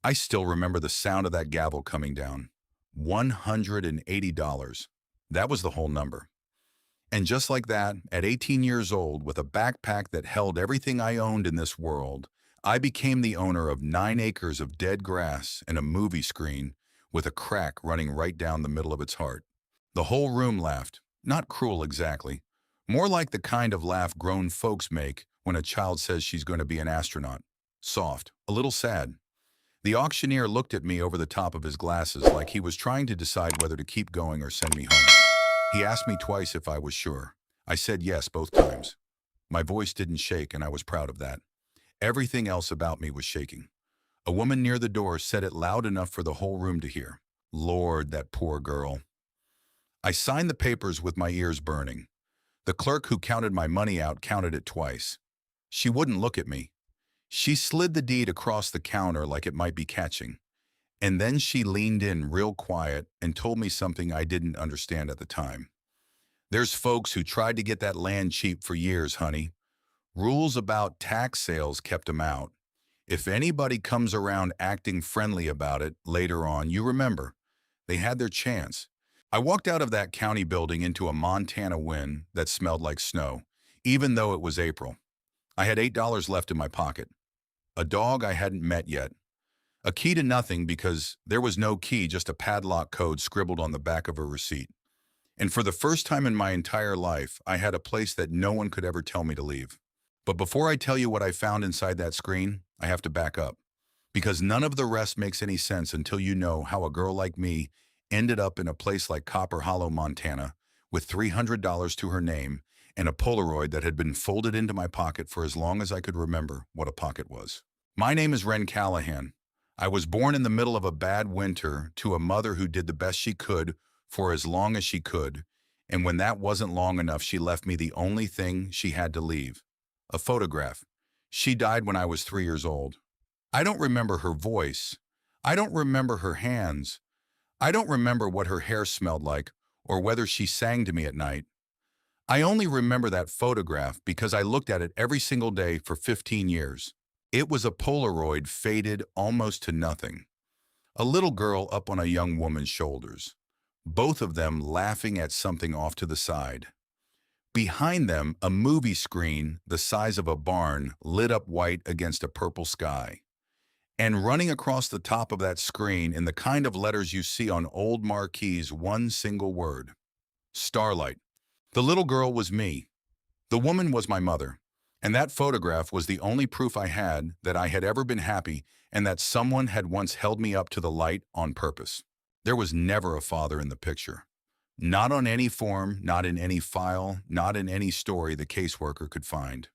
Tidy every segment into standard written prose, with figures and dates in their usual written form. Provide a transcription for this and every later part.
I still remember the sound of that gavel coming down. $180. That was the whole number. And just like that, at 18 years old, with a backpack that held everything I owned in this world, I became the owner of 9 acres of dead grass and a movie screen with a crack running right down the middle of its heart. The whole room laughed, not cruel exactly, more like the kind of laugh grown folks make when a child says she's going to be an astronaut. Soft, a little sad. The auctioneer looked at me over the top of his glasses like he was trying to decide whether to keep going or send me home. He asked me twice if I was sure. I said yes both times. My voice didn't shake, and I was proud of that. Everything else about me was shaking. A woman near the door said it loud enough for the whole room to hear. Lord, that poor girl. I signed the papers with my ears burning. The clerk who counted my money out counted it twice. She wouldn't look at me. She slid the deed across the counter like it might be catching. And then she leaned in real quiet and told me something I didn't understand at the time. There's folks who tried to get that land cheap for years, honey. Rules about tax sales kept them out. If anybody comes around acting friendly about it later on, you remember, they had their chance. I walked out of that county building into a Montana wind that smelled like snow, even though it was April. I had $8 left in my pocket. A dog I hadn't met yet. A key to nothing because there was no key, just a padlock code scribbled on the back of a receipt. And for the first time in my entire life, I had a place that no one could ever tell me to leave. But before I tell you what I found inside that screen, I have to back up. Because none of the rest makes any sense until you know how a girl like me ended up in a place like Copper Hollow, Montana, with $300 to her name and a Polaroid that had been folded into my pocket for as long as I could remember what a pocket was. My name is Wren Callahan. I was born in the middle of a bad winter to a mother who did the best she could for as long as she could, and when that wasn't long enough, she left me the only thing she had to leave, a photograph. She died when I was 3 years old. I don't remember her voice. I don't remember her hands. I don't remember what her hair smelled like or whether she sang to me at night. I only remember that photograph because I looked at it every single day for 15 years. It was a Polaroid faded almost to nothing. A little girl up on a young woman's shoulders, both of them laughing at something off to the side. Behind them, a movie screen the size of a barn lit up white against a purple sky. And running across the top of that screen in the kind of letters you see on old marquees, one single word: Starlight. The little girl was me. The woman was my mother. And that photograph was the only proof I had that I had ever been happy and that someone had once held me up to the light on purpose. There was never a father in the picture. Not on any form, not in any file, not in any story the caseworker could find.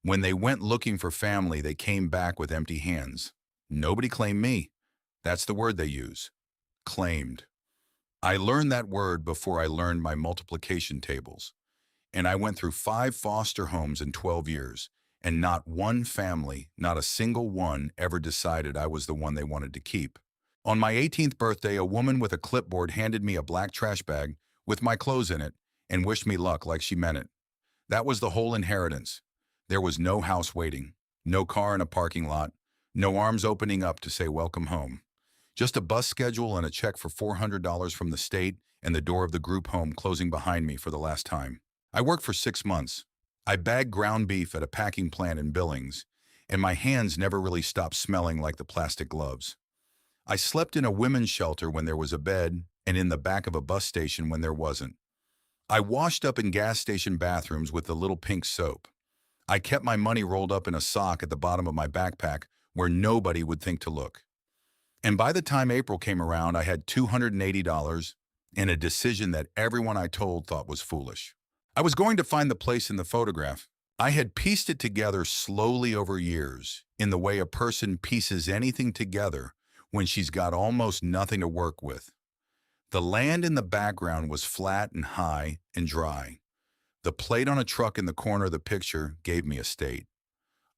When they went looking for family, they came back with empty hands. Nobody claimed me. That's the word they use. Claimed. I learned that word before I learned my multiplication tables. And I went through 5 foster homes in 12 years, and not one family, not a single one, ever decided I was the one they wanted to keep. On my 18th birthday, a woman with a clipboard handed me a black trash bag with my clothes in it and wished me luck like she meant it. That was the whole inheritance. There was no house waiting, no car in a parking lot, no arms opening up to say welcome home. Just a bus schedule and a check for $400 from the state and the door of the group home closing behind me for the last time. I worked for 6 months. I bagged ground beef at a packing plant in Billings, and my hands never really stopped smelling like the plastic gloves. I slept in a women's shelter when there was a bed, and in the back of a bus station when there wasn't. I washed up in gas station bathrooms with the little pink soap. I kept my money rolled up in a sock at the bottom of my backpack where nobody would think to look. And by the time April came around, I had $280 and a decision that everyone I told thought was foolish. I was going to find the place in the photograph. I had pieced it together slowly over years, in the way a person pieces anything together when she's got almost nothing to work with. The land in the background was flat and high and dry. The plate on a truck in the corner of the picture gave me a state.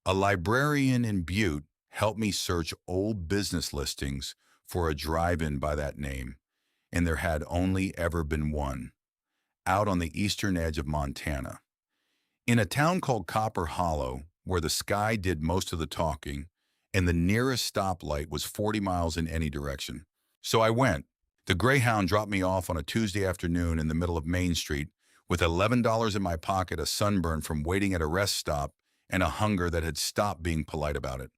A librarian in Butte helped me search old business listings for a drive-in by that name, and there had only ever been one, out on the eastern edge of Montana. In a town called Copper Hollow, where the sky did most of the talking, and the nearest stoplight was 40 miles in any direction. So I went. The Greyhound dropped me off on a Tuesday afternoon in the middle of Main Street with $11 in my pocket, a sunburn from waiting at a rest stop, and a hunger that had stopped being polite about it.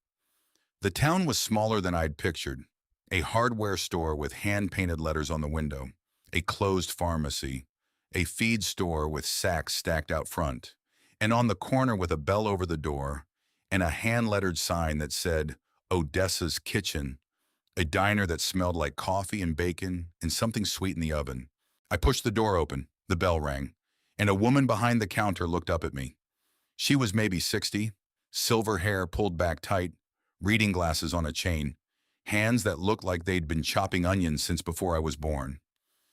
The town was smaller than I'd pictured. A hardware store with hand-painted letters on the window, a closed pharmacy, a feed store with sacks stacked out front, and on the corner with a bell over the door, and a hand-lettered sign that said, Odessa's Kitchen, a diner that smelled like coffee and bacon and something sweet in the oven. I pushed the door open, the bell rang, and a woman behind the counter looked up at me. She was maybe 60, silver hair pulled back tight, reading glasses on a chain, hands that looked like they'd been chopping onions since before I was born.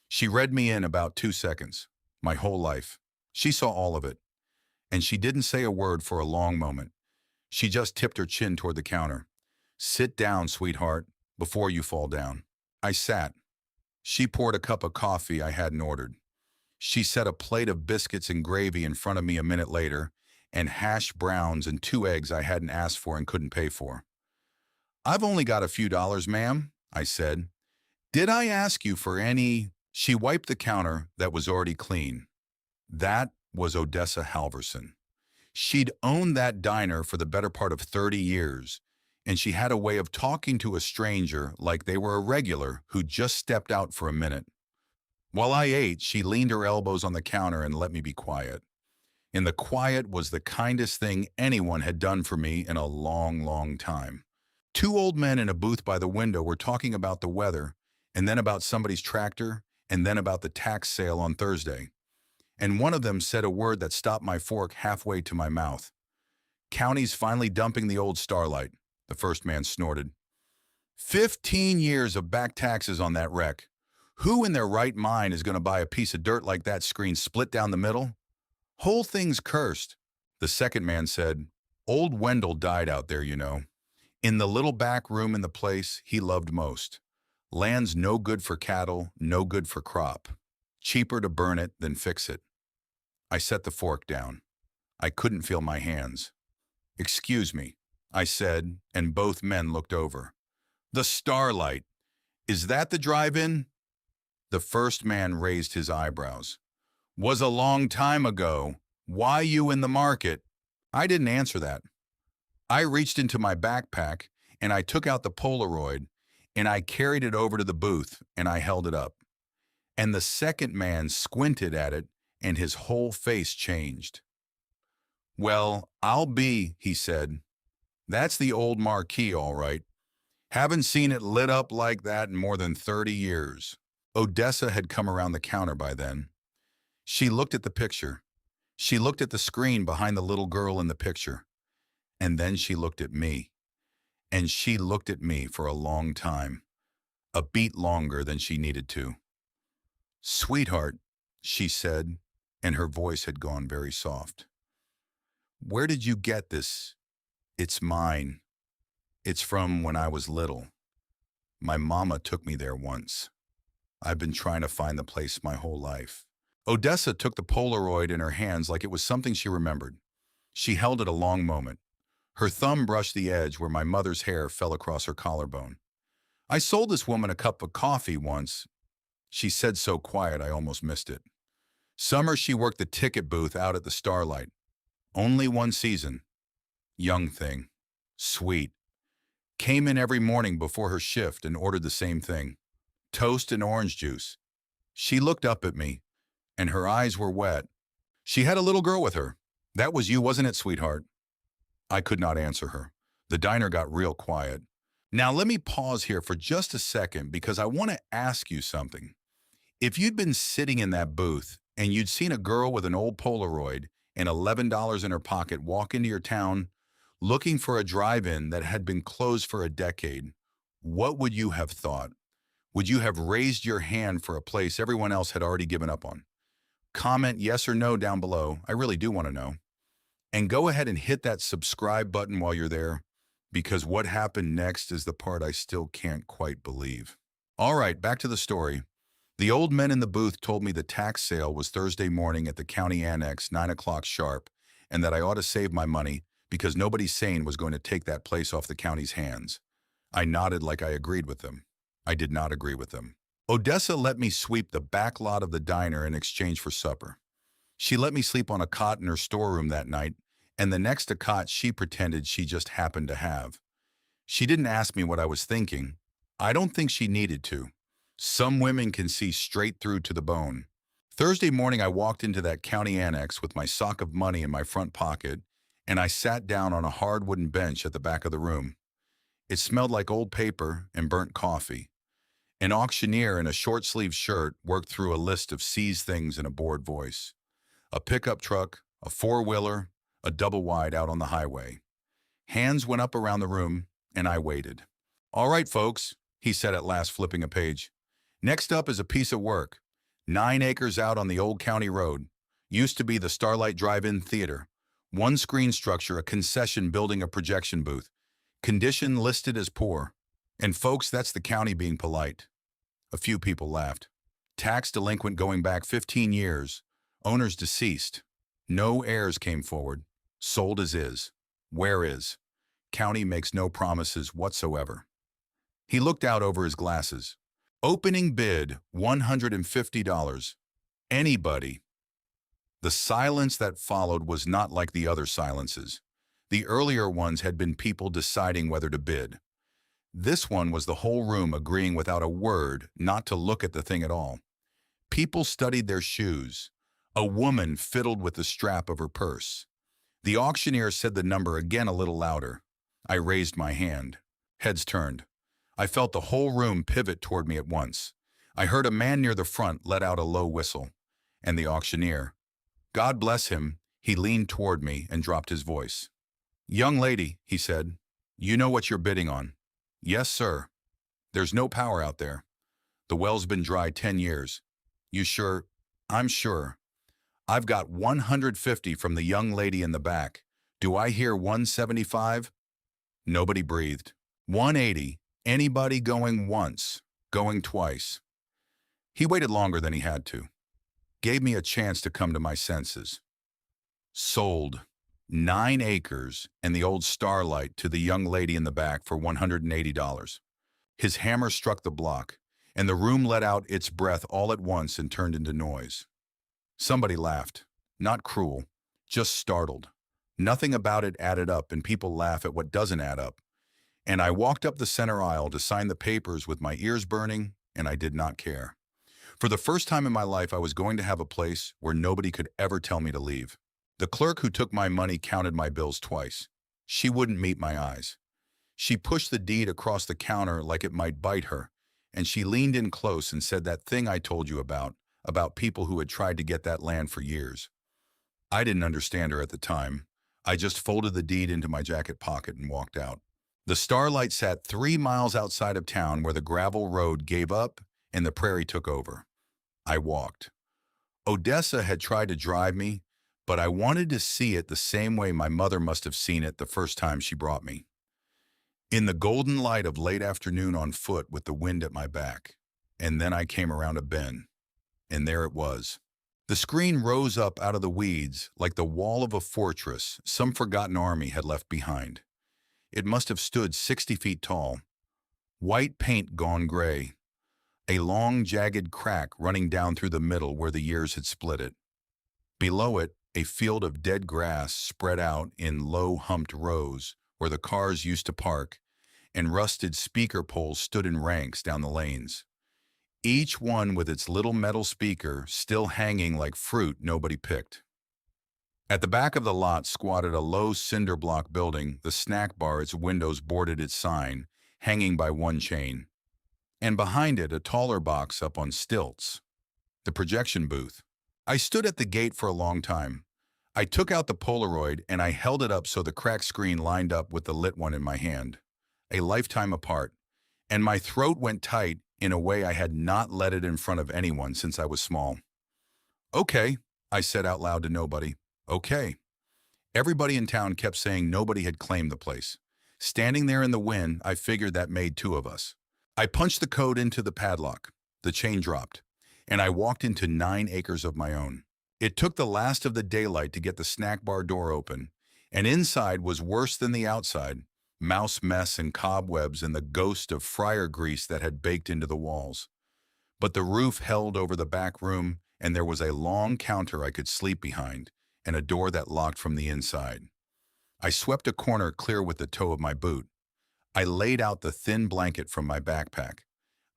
She read me in about 2 seconds, my whole life. She saw all of it, and she didn't say a word for a long moment. She just tipped her chin toward the counter. "Sit down, sweetheart, before you fall down." I sat. She poured a cup of coffee I hadn't ordered. She set a plate of biscuits and gravy in front of me a minute later, and hash browns and 2 eggs I hadn't asked for and couldn't pay for. "I've only got a few dollars, ma'am," I said. "Did I ask you for any—" She wiped the counter that was already clean. That was Odessa Halverson. She'd owned that diner for the better part of 30 years, and she had a way of talking to a stranger like they were a regular who just stepped out for a minute. While I ate, she leaned her elbows on the counter and let me be quiet. And the quiet was the kindest thing anyone had done for me in a long, long time. 2 old men in a booth by the window were talking about the weather, and then about somebody's tractor, and then about the tax sale on Thursday. And one of them said a word that stopped my fork halfway to my mouth. "County's finally dumping the old Starlight," the first man snorted. 15 years of back taxes on that wreck. Who in their right mind is going to buy a piece of dirt like that screen split down the middle? Whole thing's cursed. The second man said, "Old Wendell died out there, you know. In the little back room in the place he loved most. Land's no good for cattle, no good for crop. Cheaper to burn it than fix it." I set the fork down. I couldn't feel my hands. "Excuse me," I said, and both men looked over. "The Starlight. Is that the drive-in?" The first man raised his eyebrows. "Was a long time ago. Why you in the market?" I didn't answer that. I reached into my backpack, and I took out the Polaroid, and I carried it over to the booth, and I held it up. And the second man squinted at it, and his whole face changed. "Well, I'll be," he said. "That's the old marquee, all right. Haven't seen it lit up like that in more than 30 years. Odessa had come around the counter by then. She looked at the picture. She looked at the screen behind the little girl in the picture. And then she looked at me. And she looked at me for a long time. A beat longer than she needed to. "Sweetheart," she said, and her voice had gone very soft. "Where did you get this? It's mine. It's from when I was little. My mama took me there once. I've been trying to find the place my whole life." Odessa took the Polaroid in her hands like it was something she remembered. She held it a long moment. Her thumb brushed the edge where my mother's hair fell across her collarbone. "I sold this woman a cup of coffee once," she said so quiet I almost missed it. "Summer she worked the ticket booth out at the Starlight. Only one season. Young thing. Sweet. Came in every morning before her shift and ordered the same thing. Toast and orange juice. She looked up at me, and her eyes were wet. She had a little girl with her. That was you, wasn't it, sweetheart?" I could not answer her. The diner got real quiet. Now let me pause here for just a second because I want to ask you something. If you'd been sitting in that booth and you'd seen a girl with an old Polaroid and $11 in her pocket walk into your town looking for a drive-in that had been closed for a decade, what would you have thought? Would you have raised your hand for a place everyone else had already given up on? Comment yes or no down below. I really do want to know. And go ahead and hit that subscribe button while you're there, because what happened next is the part I still can't quite believe. All right, back to the story. The old men in the booth told me the tax sale was Thursday morning at the county annex, 9 o'clock sharp, and that I ought to save my money because nobody sane was going to take that place off the county's hands. I nodded like I agreed with them. I did not agree with them. Odessa let me sweep the back lot of the diner in exchange for supper. She let me sleep on a cot in her storeroom that night, and the next a cot she pretended she just happened to have. She didn't ask me what I was thinking. I don't think she needed to. Some women can see straight through to the bone. Thursday morning, I walked into that county annex with my sock of money in my front pocket, and I sat down on a hard wooden bench at the back of the room. It smelled like old paper and burnt coffee. An auctioneer in a short-sleeved shirt worked through a list of seized things in a bored voice. A pickup truck, a four-wheeler, a double-wide out on the highway. Hands went up around the room, and I waited. "All right, folks," he said at last, flipping a page. "Next up is a piece of work. 9 acres out on the old county road. Used to be the Starlight Drive-In Theater. One screen structure, a concession building, a projection booth. Condition listed as poor. And folks, that's the county being polite." A few people laughed. "Tax delinquent going back 15 years. Owners deceased. No heirs came forward. Sold as is. Where is? County makes no promises whatsoever." He looked out over his glasses. "Opening bid, $150. Anybody." The silence that followed was not like the other silences. The earlier ones had been people deciding whether to bid. This one was the whole room agreeing without a word not to look at the thing at all. People studied their shoes. A woman fiddled with the strap of her purse. The auctioneer said the number again a little louder. I raised my hand. Heads turned. I felt the whole room pivot toward me at once. I heard a man near the front let out a low whistle. And the auctioneer. God bless him, he leaned toward me and dropped his voice. "Young lady," he said, "you know what you're bidding on." "Yes, sir." "There's no power out there. The well's been dry 10 years. You sure?" "I'm sure." "I've got 150 from the young lady in the back. Do I hear 175? Nobody breathed. 180. Anybody going once? Going twice? He waited longer than he had to. Gave me a chance to come to my senses. Sold 9 acres and the old Starlight to the young lady in the back for $180. His hammer struck the block, and the room let out its breath all at once and turned into noise. Somebody laughed. Not cruel, just startled. Nothing about it added up, and people laugh at what doesn't add up. And I walked up the center aisle to sign the papers with my ears burning, and I did not care. For the first time in my life, I was going to have a place where nobody could ever tell me to leave. The clerk who took my money counted my bills twice. She wouldn't meet my eyes. She pushed the deed across the counter like it might bite her, and she leaned in close and said that thing I told you about people who had tried to get that land for years. I didn't understand her at the time. I just folded the deed into my jacket pocket and walked out. The Starlight sat 3 miles outside of town where the gravel road gave up and the prairie took over. I walked. Odessa had tried to drive me, but I wanted to see it the same way my mother must have seen it the first time she brought me. In the golden light of late afternoon on foot with the wind at my back. And then I came around a bend. And there it was. The screen rose up out of the weeds like the wall of a fortress some forgotten army had left behind. It must have stood 60 feet tall. White paint gone gray. A long, jagged crack running down through the middle where the years had split it. Below it, a field of dead grass spread out in low, humped rows where the cars used to park, and rusted speaker poles stood in ranks down the lanes. Each one with its little metal speaker still hanging like fruit nobody picked. At the back of the lot squatted a low cinder block building, the snack bar, its windows boarded its sign, hanging by one chain. And behind it, a taller box up on stilts. The projection booth. I stood at the gate for a long time. I took out the Polaroid and I held it up so the cracked screen lined up with the lit one in my hand. A lifetime apart. And my throat went tight in a way I had not let it in front of anyone since I was small. "Okay," I said out loud to nobody. "Okay." Everybody in town kept saying nobody had claimed the place. Standing there in the wind, I figured that made 2 of us. I punched the code into the padlock. The chain dropped, and I walked into 9 acres of my own. It took the last of the daylight to get the snack bar door open, And inside was worse than the outside, mouse mess and cobwebs and the ghost of fryer grease that had baked into the walls. But the roof held over the back room, and there was a long counter I could sleep behind, and a door that locked from the inside. I swept a corner clear with the toe of my boot. I laid out the thin blanket from my backpack.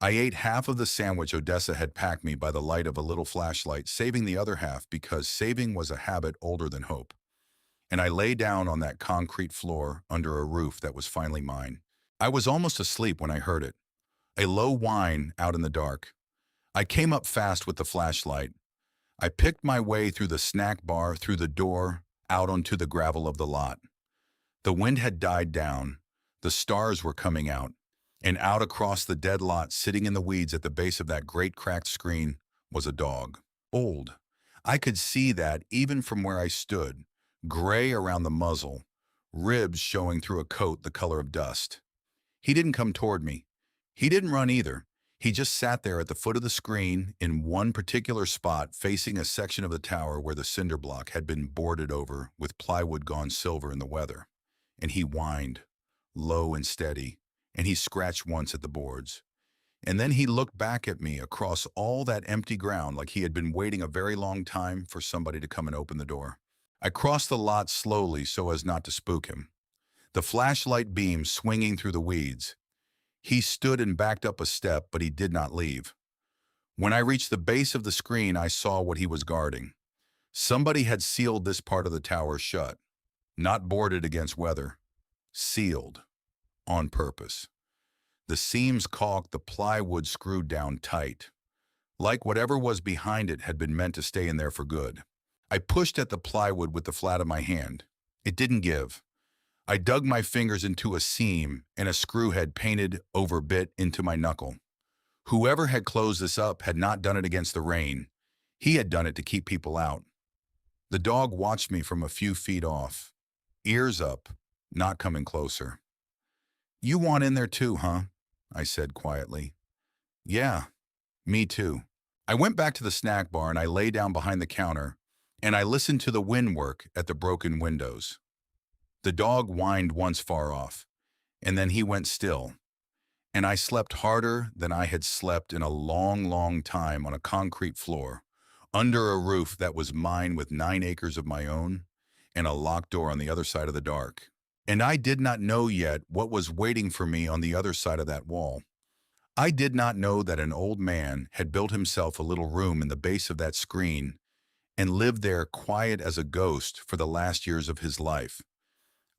I ate half of the sandwich Odessa had packed me by the light of a little flashlight, saving the other half because saving was a habit older than hope. And I lay down on that concrete floor under a roof that was finally mine. I was almost asleep when I heard it, a low whine out in the dark. I came up fast with the flashlight. I picked my way through the snack bar, through the door, out onto the gravel of the lot. The wind had died down. The stars were coming out. And out across the dead lot, sitting in the weeds at the base of that great cracked screen, was a dog. Old. I could see that even from where I stood, gray around the muzzle, ribs showing through a coat the color of dust. He didn't come toward me. He didn't run either. He just sat there at the foot of the screen in one particular spot facing a section of the tower where the cinder block had been boarded over with plywood gone silver in the weather. And he whined, low and steady, and he scratched once at the boards. And then he looked back at me across all that empty ground like he had been waiting a very long time for somebody to come and open the door. I crossed the lot slowly so as not to spook him, the flashlight beam swinging through the weeds. He stood and backed up a step, but he did not leave. When I reached the base of the screen, I saw what he was guarding. Somebody had sealed this part of the tower shut, not boarded against weather, sealed, on purpose. The seams caulked, the plywood screwed down tight, like whatever was behind it had been meant to stay in there for good. I pushed at the plywood with the flat of my hand. It didn't give. I dug my fingers into a seam, and a screw head painted over bit into my knuckle. Whoever had closed this up had not done it against the rain. He had done it to keep people out. The dog watched me from a few feet off, ears up, not coming closer. "You want in there too, huh?" I said quietly. "Yeah, me too." I went back to the snack bar and I lay down behind the counter, and I listened to the wind work at the broken windows. The dog whined once far off, and then he went still, and I slept harder than I had slept in a long, long time on a concrete floor, under a roof that was mine with 9 acres of my own, and a locked door on the other side of the dark. And I did not know yet what was waiting for me on the other side of that wall. I did not know that an old man had built himself a little room in the base of that screen and lived there quiet as a ghost for the last years of his life.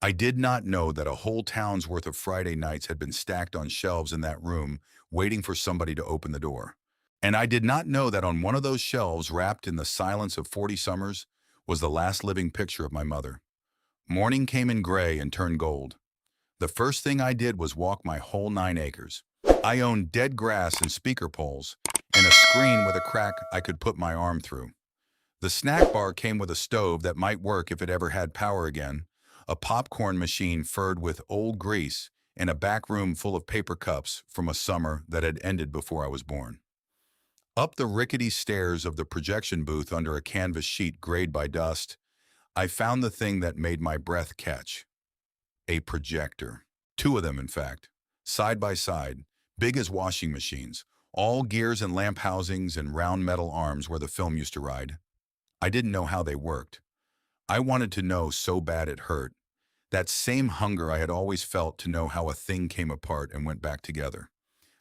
I did not know that a whole town's worth of Friday nights had been stacked on shelves in that room, waiting for somebody to open the door. And I did not know that on one of those shelves, wrapped in the silence of 40 summers, was the last living picture of my mother. Morning came in gray and turned gold. The first thing I did was walk my whole 9 acres. I owned dead grass and speaker poles, and a screen with a crack I could put my arm through. The snack bar came with a stove that might work if it ever had power again, a popcorn machine furred with old grease, and a back room full of paper cups from a summer that had ended before I was born. Up the rickety stairs of the projection booth under a canvas sheet grayed by dust, I found the thing that made my breath catch. A projector. 2 of them, in fact, side by side, big as washing machines, all gears and lamp housings and round metal arms where the film used to ride. I didn't know how they worked. I wanted to know so bad it hurt. That same hunger I had always felt to know how a thing came apart and went back together.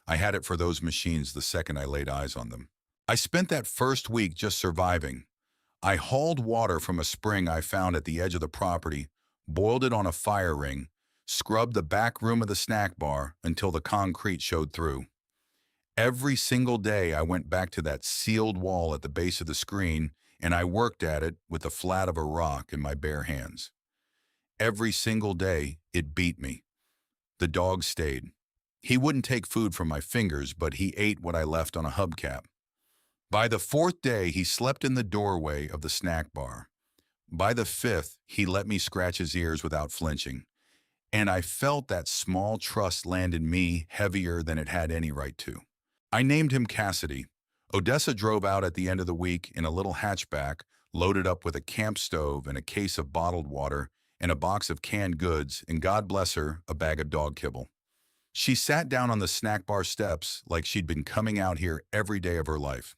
I had it for those machines the second I laid eyes on them. I spent that first week just surviving. I hauled water from a spring I found at the edge of the property, boiled it on a fire ring, scrubbed the back room of the snack bar until the concrete showed through. Every single day I went back to that sealed wall at the base of the screen, and I worked at it with the flat of a rock in my bare hands. Every single day, it beat me. The dog stayed. He wouldn't take food from my fingers, but he ate what I left on a hubcap. By the 4th day, he slept in the doorway of the snack bar. By the 5th, he let me scratch his ears without flinching. And I felt that small trust land in me heavier than it had any right to. I named him Cassidy. Odessa drove out at the end of the week in a little hatchback, loaded up with a camp stove and a case of bottled water, and a box of canned goods, and God bless her, a bag of dog kibble. She sat down on the snack bar steps like she'd been coming out here every day of her life.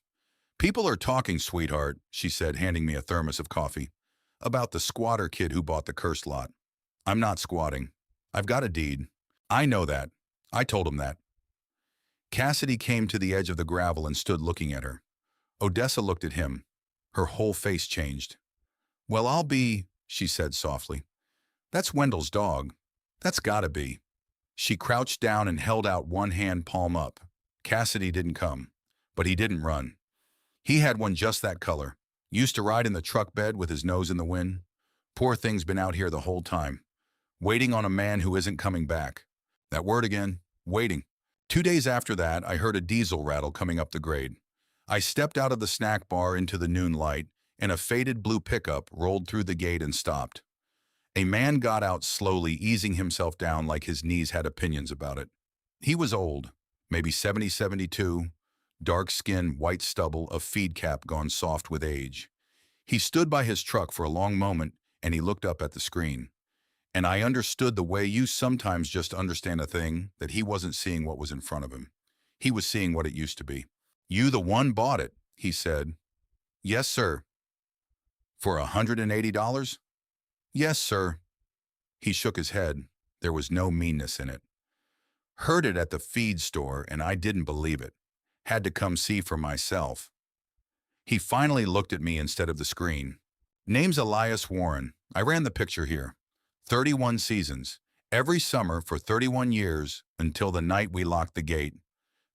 "People are talking, sweetheart," she said, handing me a thermos of coffee, "about the squatter kid who bought the cursed lot. I'm not squatting. I've got a deed. I know that. I told him that." Cassidy came to the edge of the gravel and stood looking at her. Odessa looked at him. Her whole face changed. "Well, I'll be," she said softly. "That's Wendell's dog. That's gotta be." She crouched down and held out one hand palm up. Cassidy didn't come, but he didn't run. He had one just that color. Used to ride in the truck bed with his nose in the wind. Poor thing's been out here the whole time, waiting on a man who isn't coming back. That word again, waiting. 2 days after that, I heard a diesel rattle coming up the grade. I stepped out of the snack bar into the noon light, and a faded blue pickup rolled through the gate and stopped. A man got out slowly, easing himself down like his knees had opinions about it. He was old, maybe 70, 72, dark skin, white stubble, a feed cap gone soft with age. He stood by his truck for a long moment, and he looked up at the screen. And I understood the way you sometimes just understand a thing, that he wasn't seeing what was in front of him. He was seeing what it used to be. "You the one bought it," he said. "Yes, sir." "For $180? "Yes, sir." He shook his head. There was no meanness in it. "Heard it at the feed store, and I didn't believe it. Had to come see for myself." He finally looked at me instead of the screen. "Name's Elias Warren. I ran the picture here. 31 seasons. Every summer for 31 years until the night we locked the gate.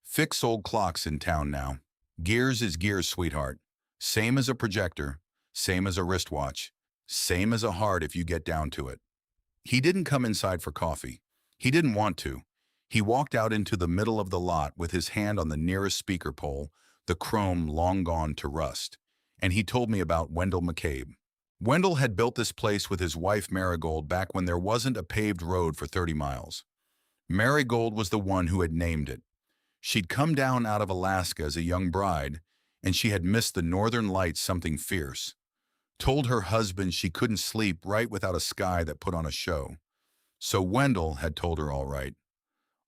Fix old clocks in town now. Gears is gears, sweetheart. Same as a projector, same as a wristwatch, same as a heart if you get down to it." He didn't come inside for coffee. He didn't want to. He walked out into the middle of the lot with his hand on the nearest speaker pole, the chrome long gone to rust. And he told me about Wendell McCabe. Wendell had built this place with his wife Marigold back when there wasn't a paved road for 30 miles. Marigold was the one who had named it. She'd come down out of Alaska as a young bride, and she had missed the northern lights something fierce. Told her husband she couldn't sleep right without a sky that put on a show. So Wendell had told her all right,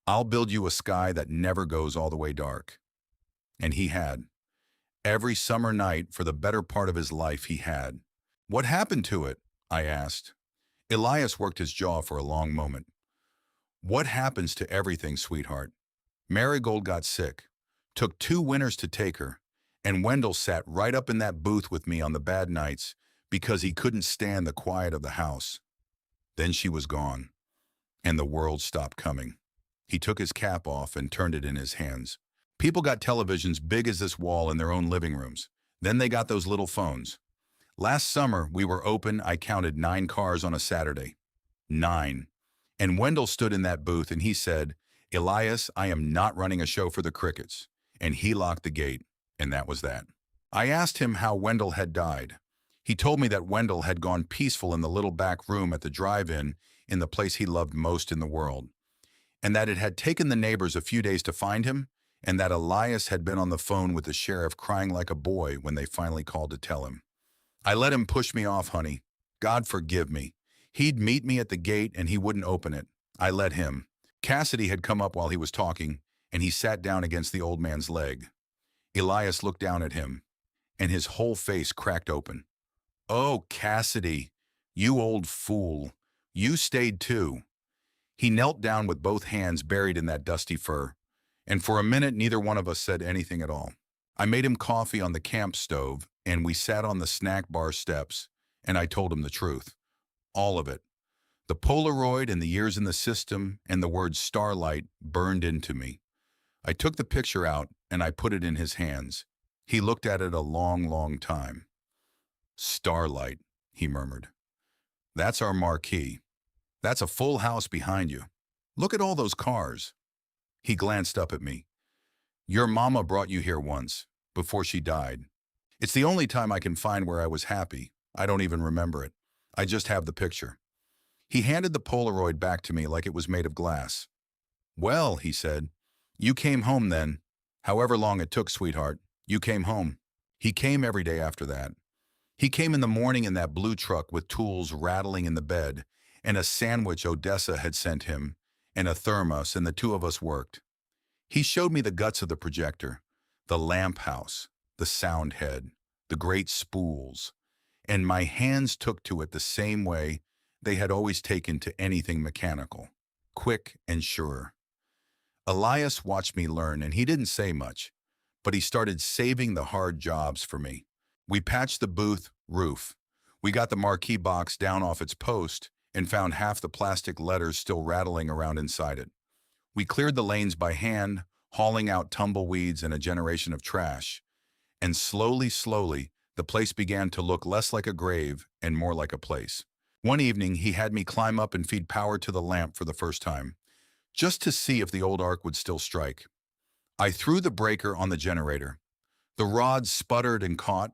"I'll build you a sky that never goes all the way dark." And he had. Every summer night for the better part of his life he had. "What happened to it?" I asked. Elias worked his jaw for a long moment. "What happens to everything, sweetheart? Marigold got sick. Took 2 winters to take her. And Wendell sat right up in that booth with me on the bad nights because he couldn't stand the quiet of the house. Then she was gone, and the world stopped coming." He took his cap off and turned it in his hands. "People got televisions big as this wall in their own living rooms. Then they got those little phones. Last summer, we were open. I counted 9 cars on a Saturday. 9. And Wendell stood in that booth and he said, 'Elias, I am not running a show for the Crickets.' And he locked the gate, and that was that." I asked him how Wendell had died. He told me that Wendell had gone peaceful in the little back room at the drive-in in the place he loved most in the world, and that it had taken the neighbors a few days to find him, and that Elias had been on the phone with the sheriff crying like a boy when they finally called to tell him. I let him push me off, honey. God forgive me. He'd meet me at the gate and he wouldn't open it. I let him. Cassidy had come up while he was talking, and he sat down against the old man's leg. Elias looked down at him, and his whole face cracked open. "Oh, Cassidy, you old fool. You stayed too." He knelt down with both hands buried in that dusty fur, and for a minute neither one of us said anything at all. I made him coffee on the camp stove, and we sat on the snack bar steps, and I told him the truth. All of it. The Polaroid and the years in the system and the word Starlight burned into me. I took the picture out and I put it in his hands. He looked at it a long, long time. "Starlight," he murmured. "That's our marquee. That's a full house behind you. Look at all those cars." He glanced up at me. "Your mama brought you here once, before she died. It's the only time I can find where I was happy. I don't even remember it. I just have the picture." He handed the Polaroid back to me like it was made of glass. "Well," he said, "you came home then. However long it took, sweetheart, you came home." He came every day after that. He came in the morning in that blue truck with tools rattling in the bed, and a sandwich Odessa had sent him, and a thermos, and the two of us worked. He showed me the guts of the projector, the lamp house, the sound head, the great spools, and my hands took to it the same way they had always taken to anything mechanical, quick and sure. Elias watched me learn, and he didn't say much, but he started saving the hard jobs for me. We patched the booth roof. We got the marquee box down off its post and found half the plastic letters still rattling around inside it. We cleared the lanes by hand, hauling out tumbleweeds and a generation of trash. And slowly, the place began to look less like a grave and more like a place. One evening, he had me climb up and feed power to the lamp for the first time, just to see if the old arc would still strike. I threw the breaker on the generator. The rod sputtered and caught,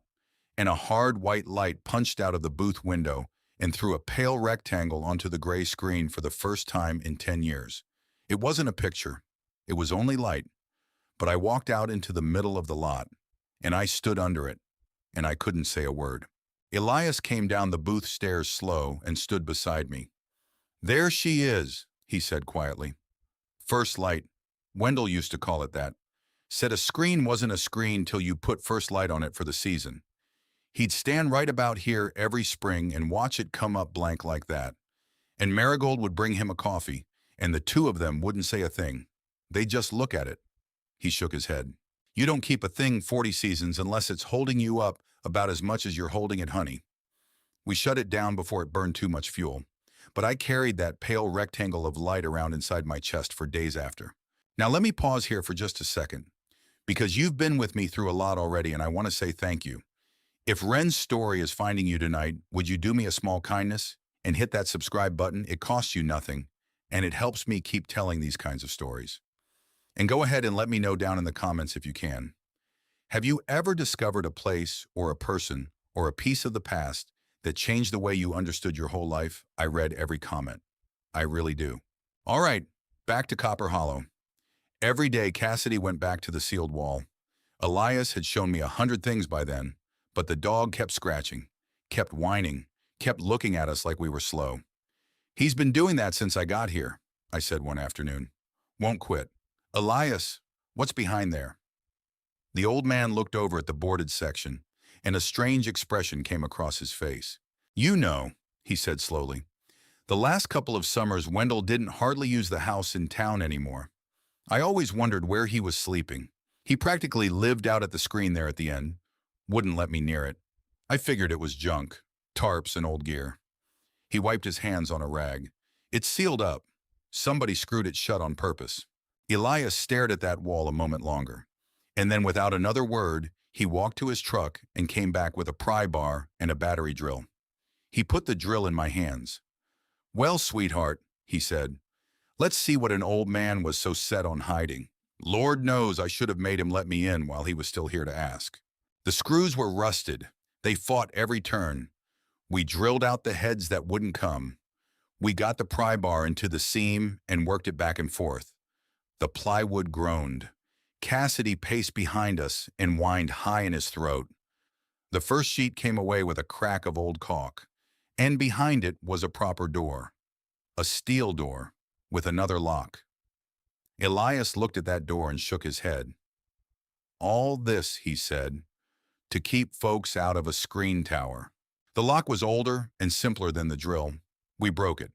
and a hard white light punched out of the booth window and threw a pale rectangle onto the gray screen for the first time in 10 years. It wasn't a picture. It was only light. But I walked out into the middle of the lot, and I stood under it, and I couldn't say a word. Elias came down the booth stairs slow and stood beside me. "There she is," he said quietly. "First light. Wendell used to call it that. Said a screen wasn't a screen till you put first light on it for the season. He'd stand right about here every spring and watch it come up blank like that. And Marigold would bring him a coffee, and the two of them wouldn't say a thing. They'd just look at it." He shook his head. "You don't keep a thing 40 seasons unless it's holding you up about as much as you're holding it, honey." We shut it down before it burned too much fuel, but I carried that pale rectangle of light around inside my chest for days after. Now let me pause here for just a second, because you've been with me through a lot already, and I want to say thank you. If Wren's story is finding you tonight, would you do me a small kindness and hit that subscribe button? It costs you nothing, and it helps me keep telling these kinds of stories. And go ahead and let me know down in the comments if you can. Have you ever discovered a place or a person or a piece of the past that changed the way you understood your whole life? I read every comment. I really do. All right, back to Copper Hollow. Every day, Cassidy went back to the sealed wall. Elias had shown me 100 things by then, but the dog kept scratching, kept whining, kept looking at us like we were slow. "He's been doing that since I got here," I said one afternoon. "Won't quit." "Elias, what's behind there?" The old man looked over at the boarded section, and a strange expression came across his face. "You know," he said slowly, "the last couple of summers Wendell didn't hardly use the house in town anymore. I always wondered where he was sleeping. He practically lived out at the screen there at the end, wouldn't let me near it. I figured it was junk, tarps and old gear." He wiped his hands on a rag. "It's sealed up. Somebody screwed it shut on purpose." Elias stared at that wall a moment longer, and then without another word, he walked to his truck and came back with a pry bar and a battery drill. He put the drill in my hands. "Well, sweetheart," he said, "let's see what an old man was so set on hiding. Lord knows I should have made him let me in while he was still here to ask." The screws were rusted. They fought every turn. We drilled out the heads that wouldn't come. We got the pry bar into the seam and worked it back and forth. The plywood groaned. Cassidy paced behind us and whined high in his throat. The first sheet came away with a crack of old caulk, and behind it was a proper door. A steel door, with another lock. Elias looked at that door and shook his head. "All this," he said, "to keep folks out of a screen tower." The lock was older and simpler than the drill. We broke it.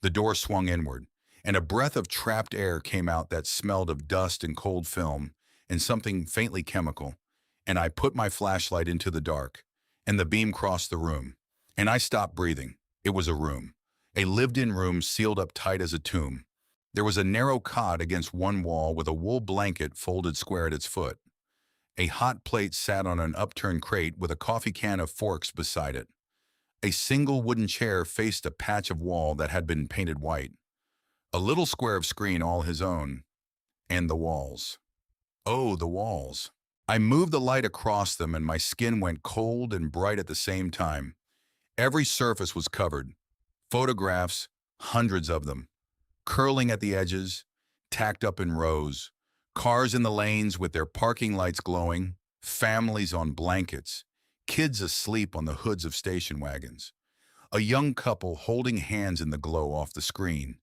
The door swung inward, and a breath of trapped air came out that smelled of dust and cold film and something faintly chemical, and I put my flashlight into the dark, and the beam crossed the room, and I stopped breathing. It was a room, a lived-in room sealed up tight as a tomb. There was a narrow cot against one wall with a wool blanket folded square at its foot. A hot plate sat on an upturned crate with a coffee can of forks beside it. A single wooden chair faced a patch of wall that had been painted white. A little square of screen all his own. And the walls. Oh, the walls. I moved the light across them and my skin went cold and bright at the same time. Every surface was covered. Photographs, hundreds of them. Curling at the edges, tacked up in rows. Cars in the lanes with their parking lights glowing. Families on blankets. kids asleep on the hoods of station wagons, a young couple holding hands in the glow off the screen,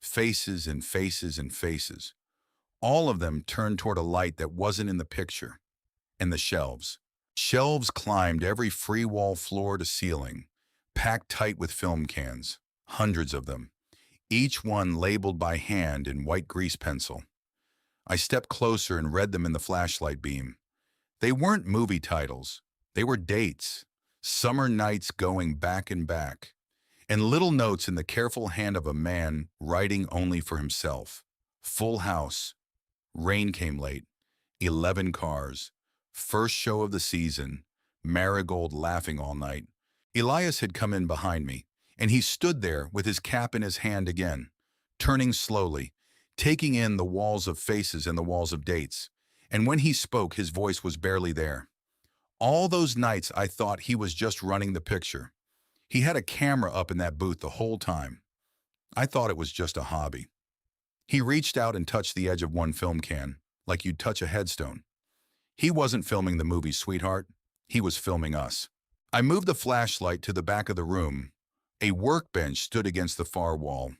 faces and faces and faces, all of them turned toward a light that wasn't in the picture, and the shelves. Shelves climbed every free wall floor to ceiling, packed tight with film cans, hundreds of them, each one labeled by hand in white grease pencil. I stepped closer and read them in the flashlight beam. They weren't movie titles. They were dates, summer nights going back and back, and little notes in the careful hand of a man writing only for himself. Full house. Rain came late. 11 cars. First show of the season. Marigold laughing all night. Elias had come in behind me, and he stood there with his cap in his hand again, turning slowly, taking in the walls of faces and the walls of dates. And when he spoke, his voice was barely there. All those nights I thought he was just running the picture. He had a camera up in that booth the whole time. I thought it was just a hobby. He reached out and touched the edge of one film can, like you'd touch a headstone. He wasn't filming the movie, sweetheart. He was filming us. I moved the flashlight to the back of the room. A workbench stood against the far wall.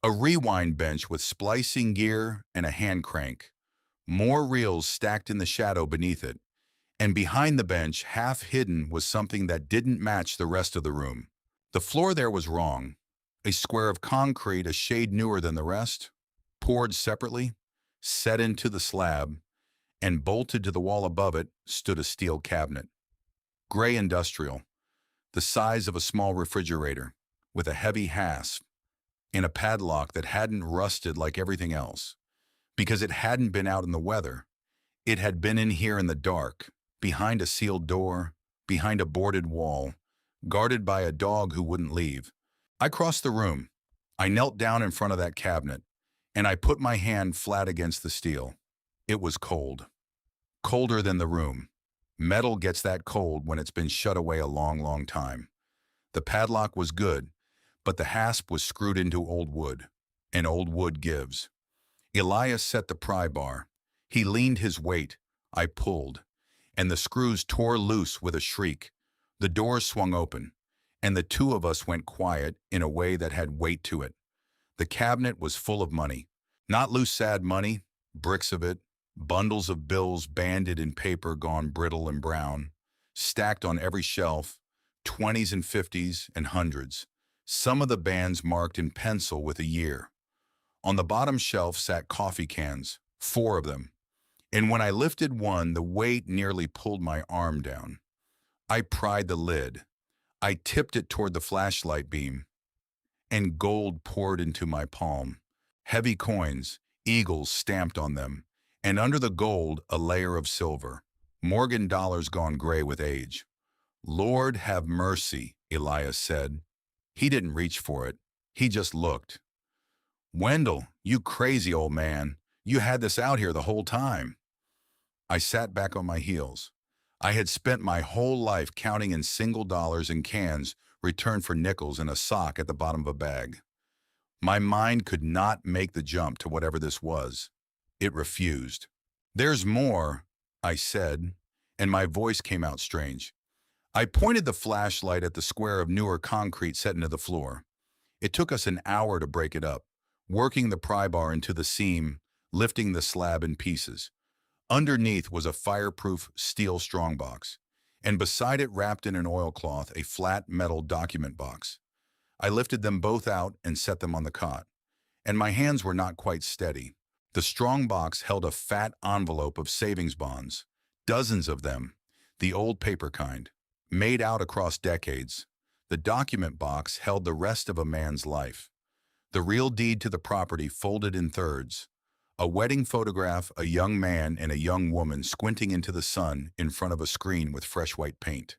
A rewind bench with splicing gear and a hand crank. More reels stacked in the shadow beneath it. And behind the bench, half hidden, was something that didn't match the rest of the room. The floor there was wrong. A square of concrete a shade newer than the rest, poured separately, set into the slab, and bolted to the wall above it stood a steel cabinet. Gray industrial, the size of a small refrigerator, with a heavy hasp, and a padlock that hadn't rusted like everything else, because it hadn't been out in the weather. It had been in here in the dark, behind a sealed door, behind a boarded wall, guarded by a dog who wouldn't leave. I crossed the room. I knelt down in front of that cabinet, and I put my hand flat against the steel. It was cold. Colder than the room. Metal gets that cold when it's been shut away a long, long time. The padlock was good, but the hasp was screwed into old wood, and old wood gives. Elias set the pry bar. He leaned his weight. I pulled, and the screws tore loose with a shriek. The door swung open, and the two of us went quiet in a way that had weight to it. The cabinet was full of money. Not loose, sad money, bricks of it, bundles of bills banded in paper gone brittle and brown, stacked on every shelf, 20s and 50s and hundreds, some of the bands marked in pencil with a year. On the bottom shelf sat coffee cans, 4 of them, and when I lifted one, the weight nearly pulled my arm down. I pried the lid. I tipped it toward the flashlight beam, and gold poured into my palm. Heavy coins, eagles stamped on them, and under the gold a layer of silver, Morgan dollars gone gray with age. "Lord have mercy," Elias said. He didn't reach for it. He just looked. "Wendell, you crazy old man. You had this out here the whole time." I sat back on my heels. I had spent my whole life counting in single dollars and cans returned for nickels in a sock at the bottom of a bag. My mind could not make the jump to whatever this was. It refused. "There's more," I said, and my voice came out strange. I pointed the flashlight at the square of newer concrete set into the floor. It took us an hour to break it up, working the pry bar into the seam, lifting the slab in pieces. Underneath was a fireproof steel strongbox, and beside it, wrapped in an oilcloth, a flat metal document box. I lifted them both out and set them on the cot, and my hands were not quite steady. The strongbox held a fat envelope of savings bonds, dozens of them, the old paper kind, made out across decades. The document box held the rest of a man's life. The real deed to the property folded in thirds. A wedding photograph, a young man and a young woman squinting into the sun in front of a screen with fresh white paint.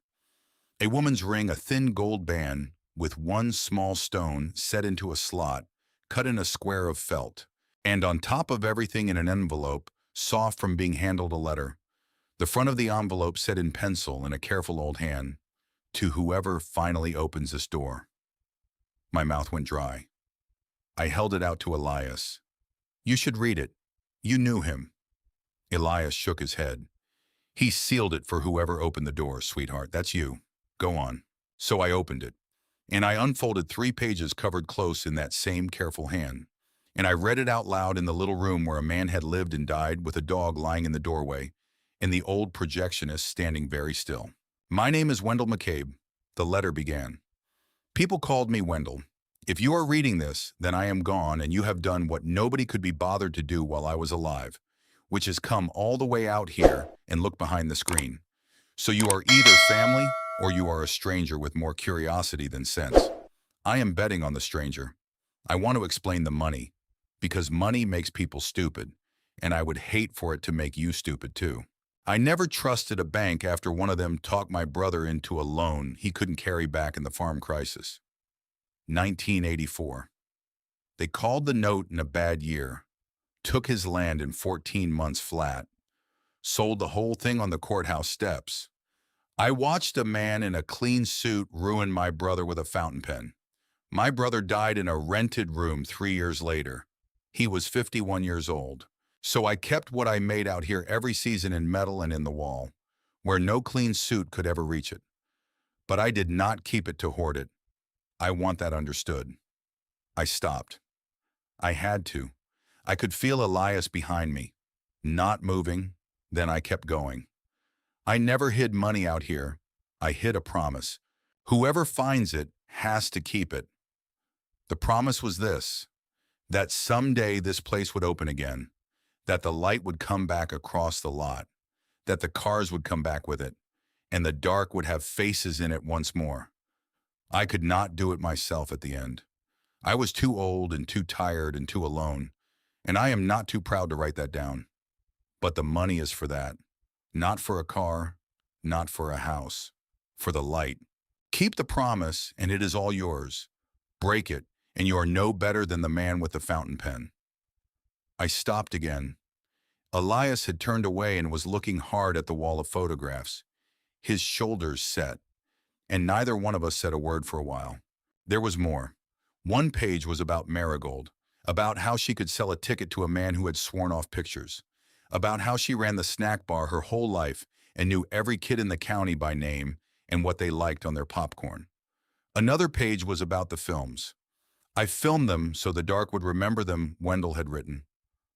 A woman's ring, a thin gold band with one small stone set into a slot, cut in a square of felt. And on top of everything in an envelope, soft from being handled, a letter. The front of the envelope said in pencil in a careful old hand, "To whoever finally opens this door." My mouth went dry. I held it out to Elias. "You should read it. You knew him." Elias shook his head. He sealed it for whoever opened the door, sweetheart. That's you. Go on. So I opened it, and I unfolded 3 pages covered close in that same careful hand. And I read it out loud in the little room where a man had lived and died, with a dog lying in the doorway, and the old projectionist standing very still. My name is Wendell McCabe, the letter began. People called me Wendell. If you are reading this, then I am gone, and you have done what nobody could be bothered to do while I was alive, which is come all the way out here and look behind the screen. So you are either family or you are a stranger with more curiosity than sense. I am betting on the stranger. I want to explain the money, because money makes people stupid, and I would hate for it to make you stupid too. I never trusted a bank after one of them talked my brother into a loan he couldn't carry back in the farm crisis. 1984. They called the note in a bad year, took his land in 14 months flat, sold the whole thing on the courthouse steps. I watched a man in a clean suit ruin my brother with a fountain pen. My brother died in a rented room 3 years later. He was 51 years old. So I kept what I made out here every season in metal and in the wall, where no clean suit could ever reach it. But I did not keep it to hoard it. I want that understood. I stopped. I had to. I could feel Elias behind me, not moving. Then I kept going. I never hid money out here. I hid a promise. Whoever finds it has to keep it. The promise was this, that someday this place would open again, that the light would come back across the lot, that the cars would come back with it, and the dark would have faces in it once more. I could not do it myself at the end. I was too old and too tired and too alone, and I am not too proud to write that down. But the money is for that. Not for a car, not for a house, for the light. Keep the promise, and it is all yours. Break it, and you are no better than the man with the fountain pen. I stopped again. Elias had turned away and was looking hard at the wall of photographs. His shoulders set, and neither one of us said a word for a while. There was more. One page was about Marigold, about how she could sell a ticket to a man who had sworn off pictures, about how she ran the snack bar her whole life and knew every kid in the county by name and what they liked on their popcorn. Another page was about the films. I filmed them so the dark would remember them, Wendell had written.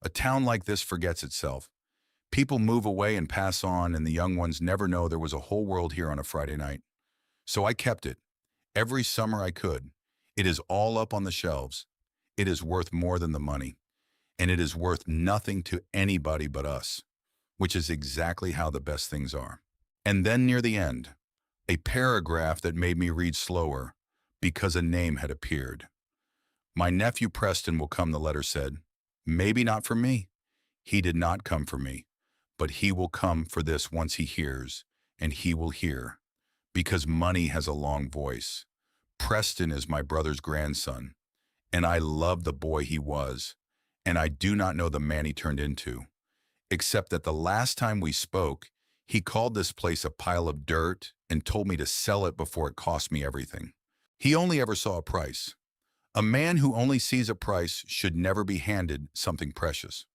A town like this forgets itself. People move away and pass on, and the young ones never know there was a whole world here on a Friday night. So I kept it. Every summer I could. It is all up on the shelves. It is worth more than the money. And it is worth nothing to anybody but us, which is exactly how the best things are. And then near the end, a paragraph that made me read slower because a name had appeared. My nephew Preston will come, the letter said. Maybe not for me. He did not come for me, but he will come for this once he hears, and he will hear, because money has a long voice. Preston is my brother's grandson, and I love the boy he was, and I do not know the man he turned into, except that the last time we spoke, he called this place a pile of dirt and told me to sell it before it cost me everything. He only ever saw a price. A man who only sees a price should never be handed something precious.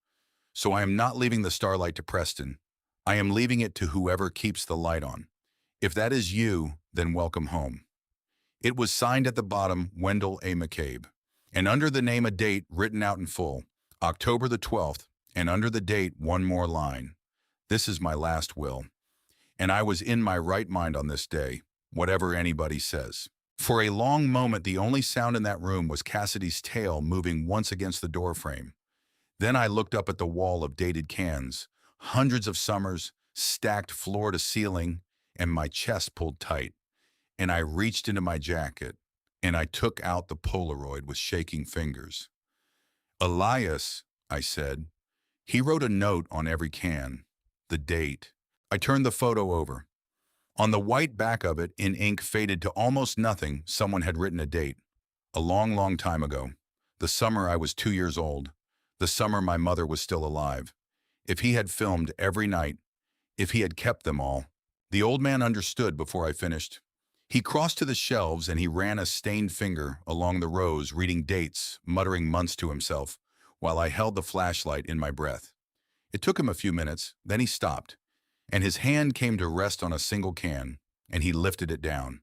So I am not leaving the starlight to Preston. I am leaving it to whoever keeps the light on. If that is you, then welcome home. It was signed at the bottom, Wendell A. McCabe, and under the name a date written out in full, October the 12th, and under the date one more line. This is my last will, and I was in my right mind on this day, whatever anybody says. For a long moment, the only sound in that room was Cassidy's tail moving once against the doorframe. Then I looked up at the wall of dated cans, hundreds of summers, stacked floor to ceiling, and my chest pulled tight. And I reached into my jacket, and I took out the Polaroid with shaking fingers. Elias, I said. He wrote a note on every can, the date. I turned the photo over. On the white back of it, in ink faded to almost nothing, someone had written a date. A long, long time ago. The summer I was 2 years old. The summer my mother was still alive. If he had filmed every night, if he had kept them all. The old man understood before I finished. He crossed to the shelves and he ran a stained finger along the rows, reading dates, muttering months to himself, while I held the flashlight in my breath. It took him a few minutes, then he stopped. and his hand came to rest on a single can, and he lifted it down.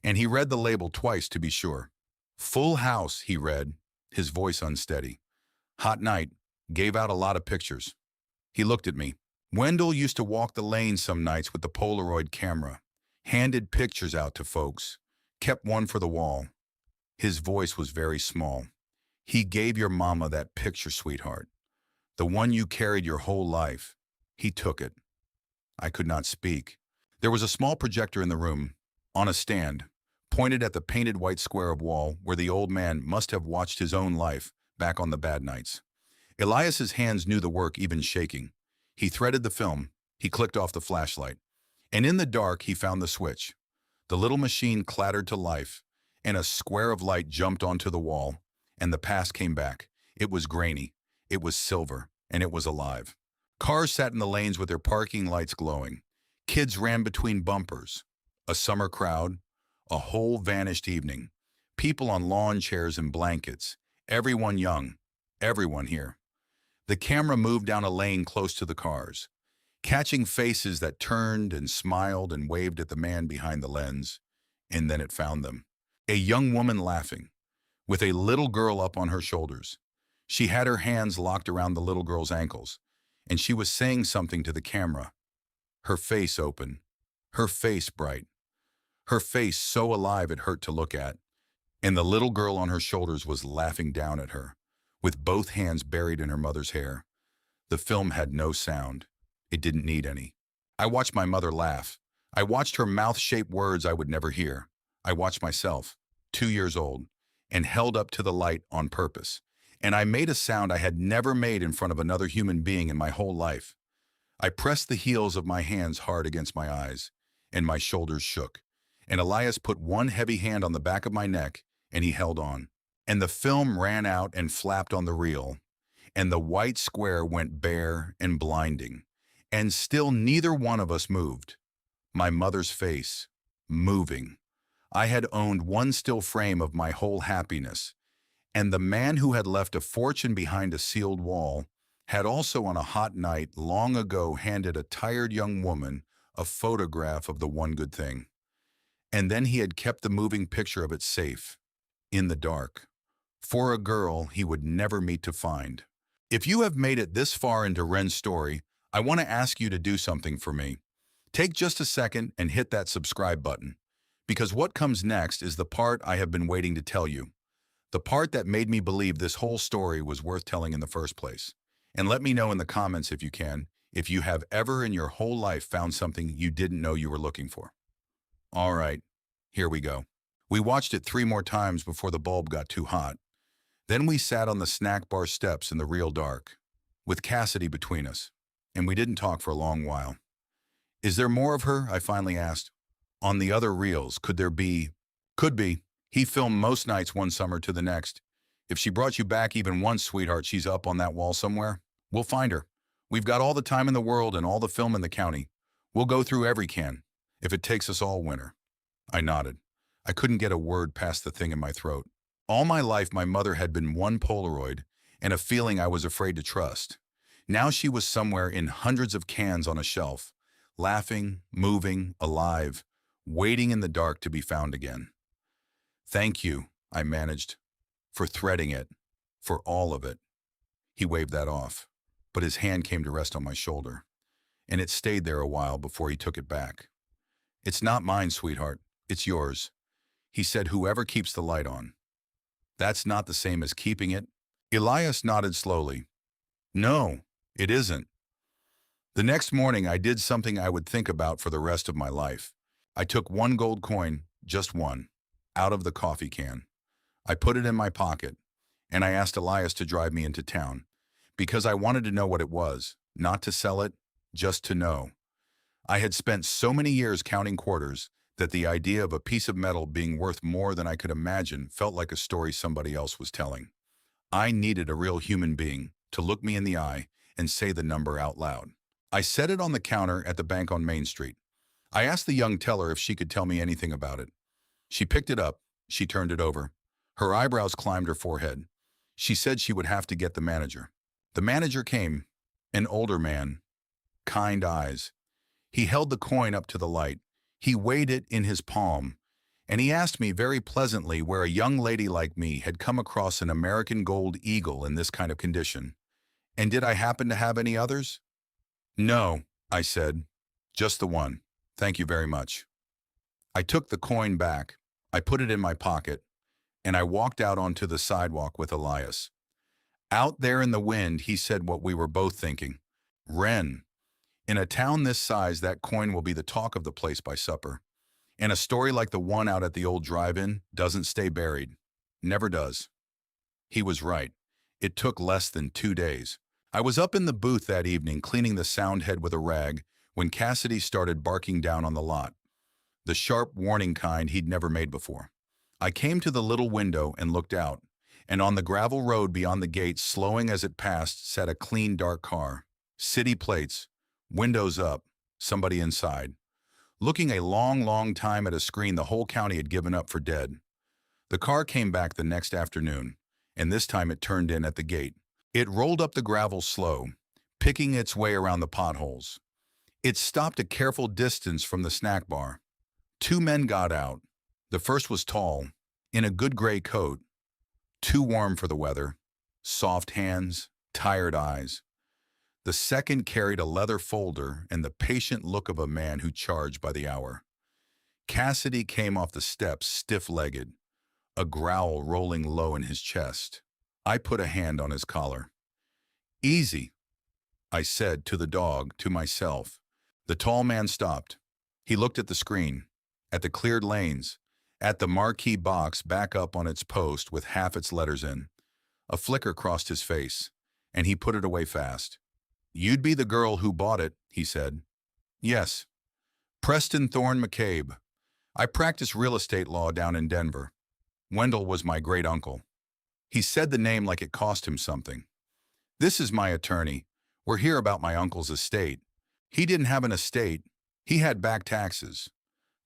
And he read the label twice to be sure. Full house, he read, his voice unsteady. Hot night, gave out a lot of pictures. He looked at me. Wendell used to walk the lane some nights with the Polaroid camera, handed pictures out to folks, kept one for the wall. His voice was very small. He gave your mama that picture, sweetheart. The one you carried your whole life. He took it. I could not speak. There was a small projector in the room, on a stand, pointed at the painted white square of wall where the old man must have watched his own life back on the bad nights. Elias's hands knew the work, even shaking. He threaded the film. He clicked off the flashlight. And in the dark, he found the switch. The little machine clattered to life, and a square of light jumped onto the wall, and the past came back. It was grainy. It was silver, and it was alive. Cars sat in the lanes with their parking lights glowing. Kids ran between bumpers. A summer crowd. A whole vanished evening. People on lawn chairs and blankets. Everyone young. Everyone here. The camera moved down a lane close to the cars, catching faces that turned and smiled and waved at the man behind the lens. And then it found them. A young woman laughing, with a little girl up on her shoulders. She had her hands locked around the little girl's ankles, and she was saying something to the camera. Her face open, her face bright, her face so alive it hurt to look at. And the little girl on her shoulders was laughing down at her, with both hands buried in her mother's hair. The film had no sound. It didn't need any. I watched my mother laugh. I watched her mouth shape words I would never hear. I watched myself, 2 years old, and held up to the light on purpose. And I made a sound I had never made in front of another human being in my whole life. I pressed the heels of my hands hard against my eyes, and my shoulders shook. And Elias put one heavy hand on the back of my neck, and he held on. And the film ran out and flapped on the reel, and the white square went bare and blinding, and still neither one of us moved. My mother's face, moving. I had owned one still frame of my whole happiness, and the man who had left a fortune behind a sealed wall had also on a hot night long ago handed a tired young woman a photograph of the one good thing. And then he had kept the moving picture of it safe, in the dark, for a girl he would never meet to find. If you have made it this far into Wren's story, I want to ask you to do something for me. Take just a second and hit that subscribe button, because what comes next is the part I have been waiting to tell you, the part that made me believe this whole story was worth telling in the first place. And let me know in the comments if you can, if you have ever in your whole life found something you didn't know you were looking for. All right, here we go. We watched it 3 more times before the bulb got too hot. Then we sat on the snack bar steps in the real dark, with Cassidy between us, and we didn't talk for a long while. Is there more of her? I finally asked. On the other reels, could there be? Could be. He filmed most nights one summer to the next. If she brought you back even once, sweetheart, she's up on that wall somewhere. We'll find her. We've got all the time in the world and all the film in the county. We'll go through every can, if it takes us all winter. I nodded. I couldn't get a word past the thing in my throat. All my life, my mother had been one Polaroid and a feeling I was afraid to trust. Now she was somewhere in hundreds of cans on a shelf, laughing, moving, alive, waiting in the dark to be found again. Thank you, I managed, for threading it, for all of it. He waved that off, but his hand came to rest on my shoulder, and it stayed there a while before he took it back. It's not mine, sweetheart. It's yours. He said, whoever keeps the light on. That's not the same as keeping it. Elias nodded slowly. No, it isn't. The next morning, I did something I would think about for the rest of my life. I took one gold coin, just one, out of the coffee can. I put it in my pocket, and I asked Elias to drive me into town, because I wanted to know what it was, not to sell it, just to know. I had spent so many years counting quarters that the idea of a piece of metal being worth more than I could imagine felt like a story somebody else was telling. I needed a real human being to look me in the eye and say the number out loud. I set it on the counter at the bank on Main Street. I asked the young teller if she could tell me anything about it. She picked it up. She turned it over. Her eyebrows climbed her forehead. She said she would have to get the manager. The manager came, an older man, kind eyes. He held the coin up to the light. He weighed it in his palm, and he asked me very pleasantly where a young lady like me had come across an American gold eagle in this kind of condition. And did I happen to have any others? No, I said. Just the one. Thank you very much. I took the coin back. I put it in my pocket, and I walked out onto the sidewalk with Elias. Out there in the wind, he said what we were both thinking. Wren, in a town this size, that coin will be the talk of the place by supper. And a story like the one out at the old drive-in doesn't stay buried. Never does. He was right. It took less than 2 days. I was up in the booth that evening cleaning the sound head with a rag when Cassidy started barking down on the lot, the sharp warning kind he'd never made before. I came to the little window and looked out, and on the gravel road beyond the gate, slowing as it passed, sat a clean, dark car. City plates, windows up, somebody inside. Looking a long, long time at a screen the whole county had given up for dead. The car came back the next afternoon, and this time it turned in at the gate. It rolled up the gravel slow, picking its way around the potholes. It stopped a careful distance from the snack bar. 2 men got out. The first was tall, in a good gray coat, too warm for the weather, soft hands, tired eyes. The second carried a leather folder and the patient look of a man who charged by the hour. Cassidy came off the steps stiff-legged, a growl rolling low in his chest. I put a hand on his collar. Easy, I said to the dog, to myself. The tall man stopped. He looked at the screen, at the cleared lanes, at the marquee box back up on its post with half its letters in. A flicker crossed his face, and he put it away fast. You'd be the girl who bought it, he said. Yes. Preston Thorne McCabe. I practice real estate law down in Denver. Wendell was my great-uncle. He said the name like it cost him something. This is my attorney. We're here about my uncle's estate. He didn't have an estate. He had back taxes.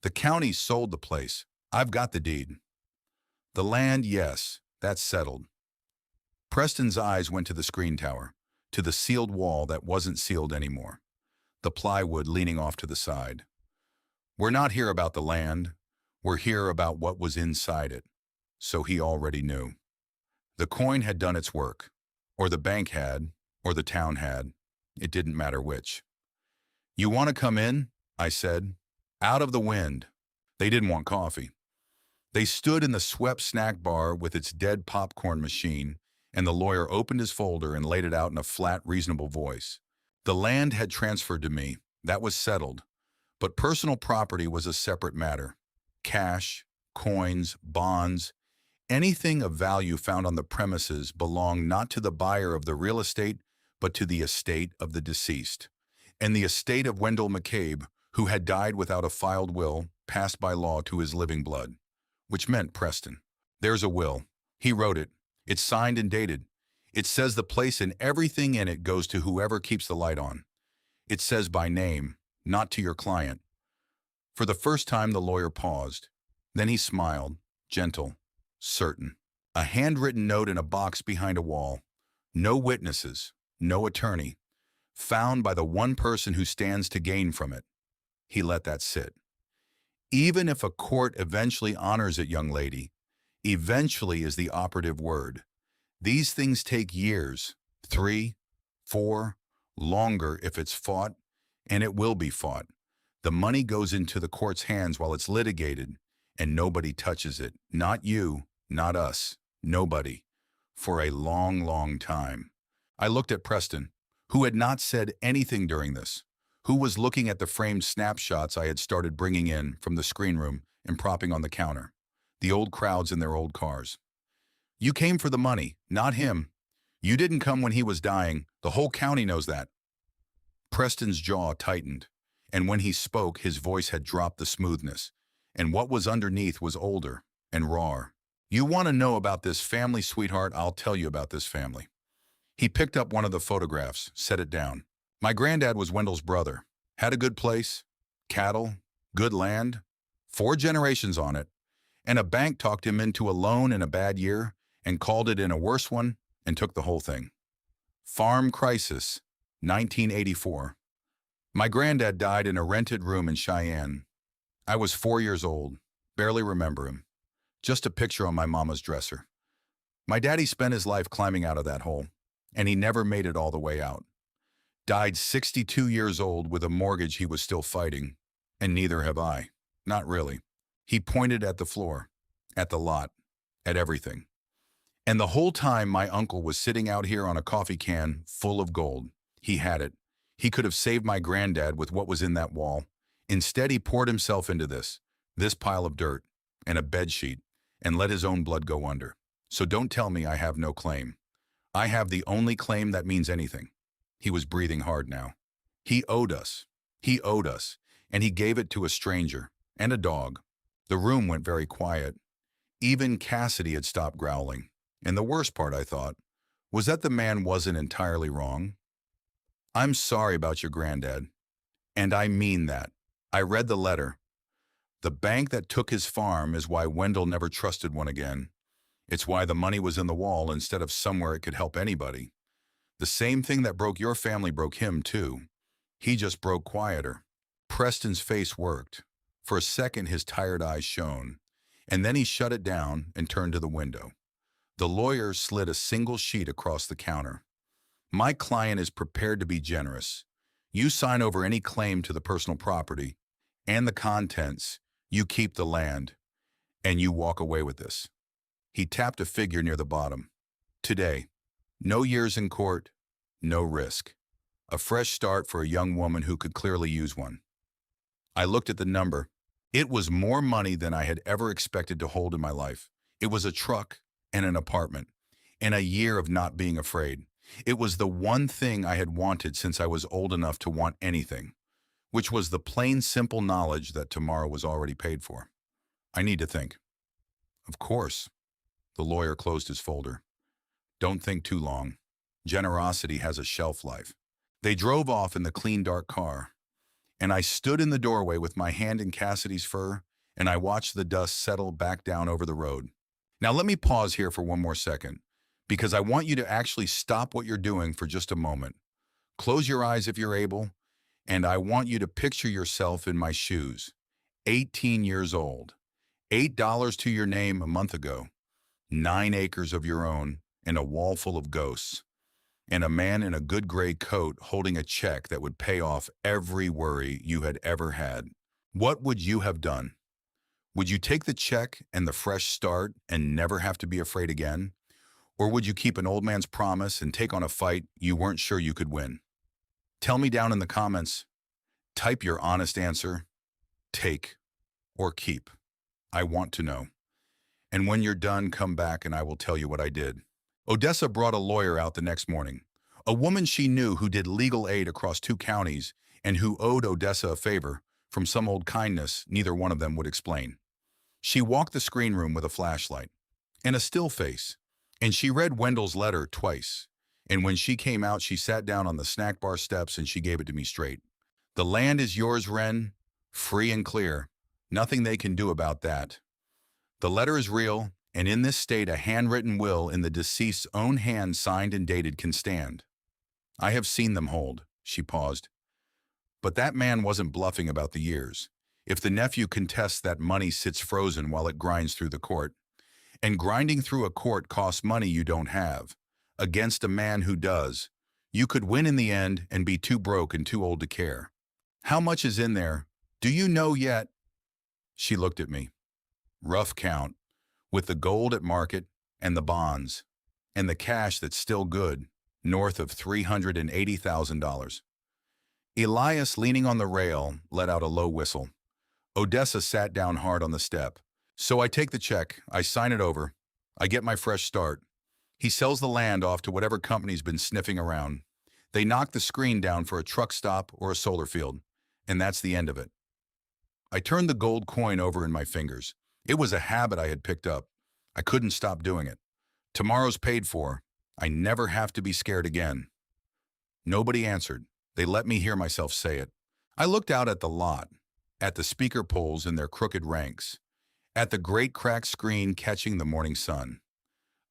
The county sold the place. I've got the deed. The land, yes, that's settled. Preston's eyes went to the screen tower, to the sealed wall that wasn't sealed anymore, the plywood leaning off to the side. We're not here about the land. We're here about what was inside it. So he already knew. The coin had done its work, or the bank had, or the town had. It didn't matter which. You want to come in? I said. Out of the wind. They didn't want coffee. They stood in the swept snack bar with its dead popcorn machine, and the lawyer opened his folder and laid it out in a flat, reasonable voice. The land had transferred to me. That was settled. But personal property was a separate matter. Cash, coins, bonds, anything of value found on the premises belonged not to the buyer of the real estate, but to the estate of the deceased. And the estate of Wendell McCabe, who had died without a filed will, passed by law to his living blood, which meant Preston. There's a will. He wrote it. It's signed and dated. It says the place and everything in it goes to whoever keeps the light on. It says by name, not to your client. For the first time, the lawyer paused. Then he smiled, gentle, certain. A handwritten note in a box behind a wall. No witnesses, no attorney. Found by the one person who stands to gain from it. He let that sit. Even if a court eventually honors it, young lady, eventually is the operative word. These things take years, 3, 4, longer if it's fought, and it will be fought. The money goes into the court's hands while it's litigated, and nobody touches it. Not you, not us, nobody. For a long, long time. I looked at Preston, who had not said anything during this, who was looking at the framed snapshots I had started bringing in from the screen room and propping on the counter. The old crowds in their old cars. You came for the money, not him. You didn't come when he was dying. The whole county knows that. Preston's jaw tightened, and when he spoke, his voice had dropped the smoothness, and what was underneath was older and raw. You want to know about this family, sweetheart? I'll tell you about this family. He picked up one of the photographs, set it down. My granddad was Wendell's brother. Had a good place, cattle, good land, 4 generations on it, and a bank talked him into a loan in a bad year and called it in a worse one and took the whole thing. Farm crisis, 1984. My granddad died in a rented room in Cheyenne. I was 4 years old, barely remember him. Just a picture on my mama's dresser. My daddy spent his life climbing out of that hole, and he never made it all the way out. Died 62 years old with a mortgage he was still fighting, and neither have I. Not really. He pointed at the floor, at the lot, at everything. And the whole time my uncle was sitting out here on a coffee can full of gold. He had it. He could have saved my granddad with what was in that wall. Instead, he poured himself into this pile of dirt, and a bedsheet, and let his own blood go under. So don't tell me I have no claim. I have the only claim that means anything. He was breathing hard now. He owed us. He owed us, and he gave it to a stranger, and a dog. The room went very quiet. Even Cassidy had stopped growling. And the worst part, I thought, was that the man wasn't entirely wrong. I'm sorry about your granddad. And I mean that. I read the letter. The bank that took his farm is why Wendell never trusted one again. It's why the money was in the wall instead of somewhere it could help anybody. The same thing that broke your family broke him, too. He just broke quieter. Preston's face worked. For a second, his tired eyes shone. And then he shut it down and turned to the window. The lawyer slid a single sheet across the counter. My client is prepared to be generous. You sign over any claim to the personal property and the contents. You keep the land, and you walk away with this. He tapped a figure near the bottom. Today, no years in court, no risk. A fresh start for a young woman who could clearly use one. I looked at the number. It was more money than I had ever expected to hold in my life. It was a truck and an apartment, and a year of not being afraid. It was the one thing I had wanted since I was old enough to want anything, which was the plain, simple knowledge that tomorrow was already paid for. I need to think. Of course. The lawyer closed his folder. Don't think too long. Generosity has a shelf life. They drove off in the clean, dark car, and I stood in the doorway with my hand in Cassidy's fur, and I watched the dust settle back down over the road. Now let me pause here for one more second, because I want you to actually stop what you're doing for just a moment. Close your eyes if you're able, and I want you to picture yourself in my shoes. 18 years old, $8 to your name a month ago, 9 acres of your own, and a wall full of ghosts, and a man in a good gray coat holding a check that would pay off every worry you had ever had. What would you have done? Would you take the check and the fresh start and never have to be afraid again? Or would you keep an old man's promise and take on a fight you weren't sure you could win? Tell me down in the comments. Type your honest answer. Take or keep. I want to know. And when you're done, come back and I will tell you what I did. Odessa brought a lawyer out the next morning. A woman she knew who did legal aid across 2 counties and who owed Odessa a favor from some old kindness neither one of them would explain. She walked the screen room with a flashlight and a still face, and she read Wendell's letter twice. And when she came out, she sat down on the snack bar steps and she gave it to me straight. The land is yours, Wren, free and clear. Nothing they can do about that. The letter is real, and in this state a handwritten will in the deceased's own hand signed and dated can stand. I have seen them hold. She paused. But that man wasn't bluffing about the years. If the nephew contests, that money sits frozen while it grinds through the court. And grinding through a court costs money you don't have. Against a man who does, you could win in the end and be too broke and too old to care. How much is in there? Do you know yet? She looked at me. Rough count, with the gold at market and the bonds, and the cash that's still good, north of $380,000. Elias, leaning on the rail, let out a low whistle. Odessa sat down hard on the step. So I take the check, I sign it over, I get my fresh start. He sells the land off to whatever company's been sniffing around. They knock the screen down for a truck stop or a solar field, and that's the end of it. I turned the gold coin over in my fingers. It was a habit I had picked up. I couldn't stop doing it. Tomorrow's paid for. I never have to be scared again. Nobody answered. They let me hear myself say it. I looked out at the lot, at the speaker poles in their crooked ranks, at the great cracked screen catching the morning sun.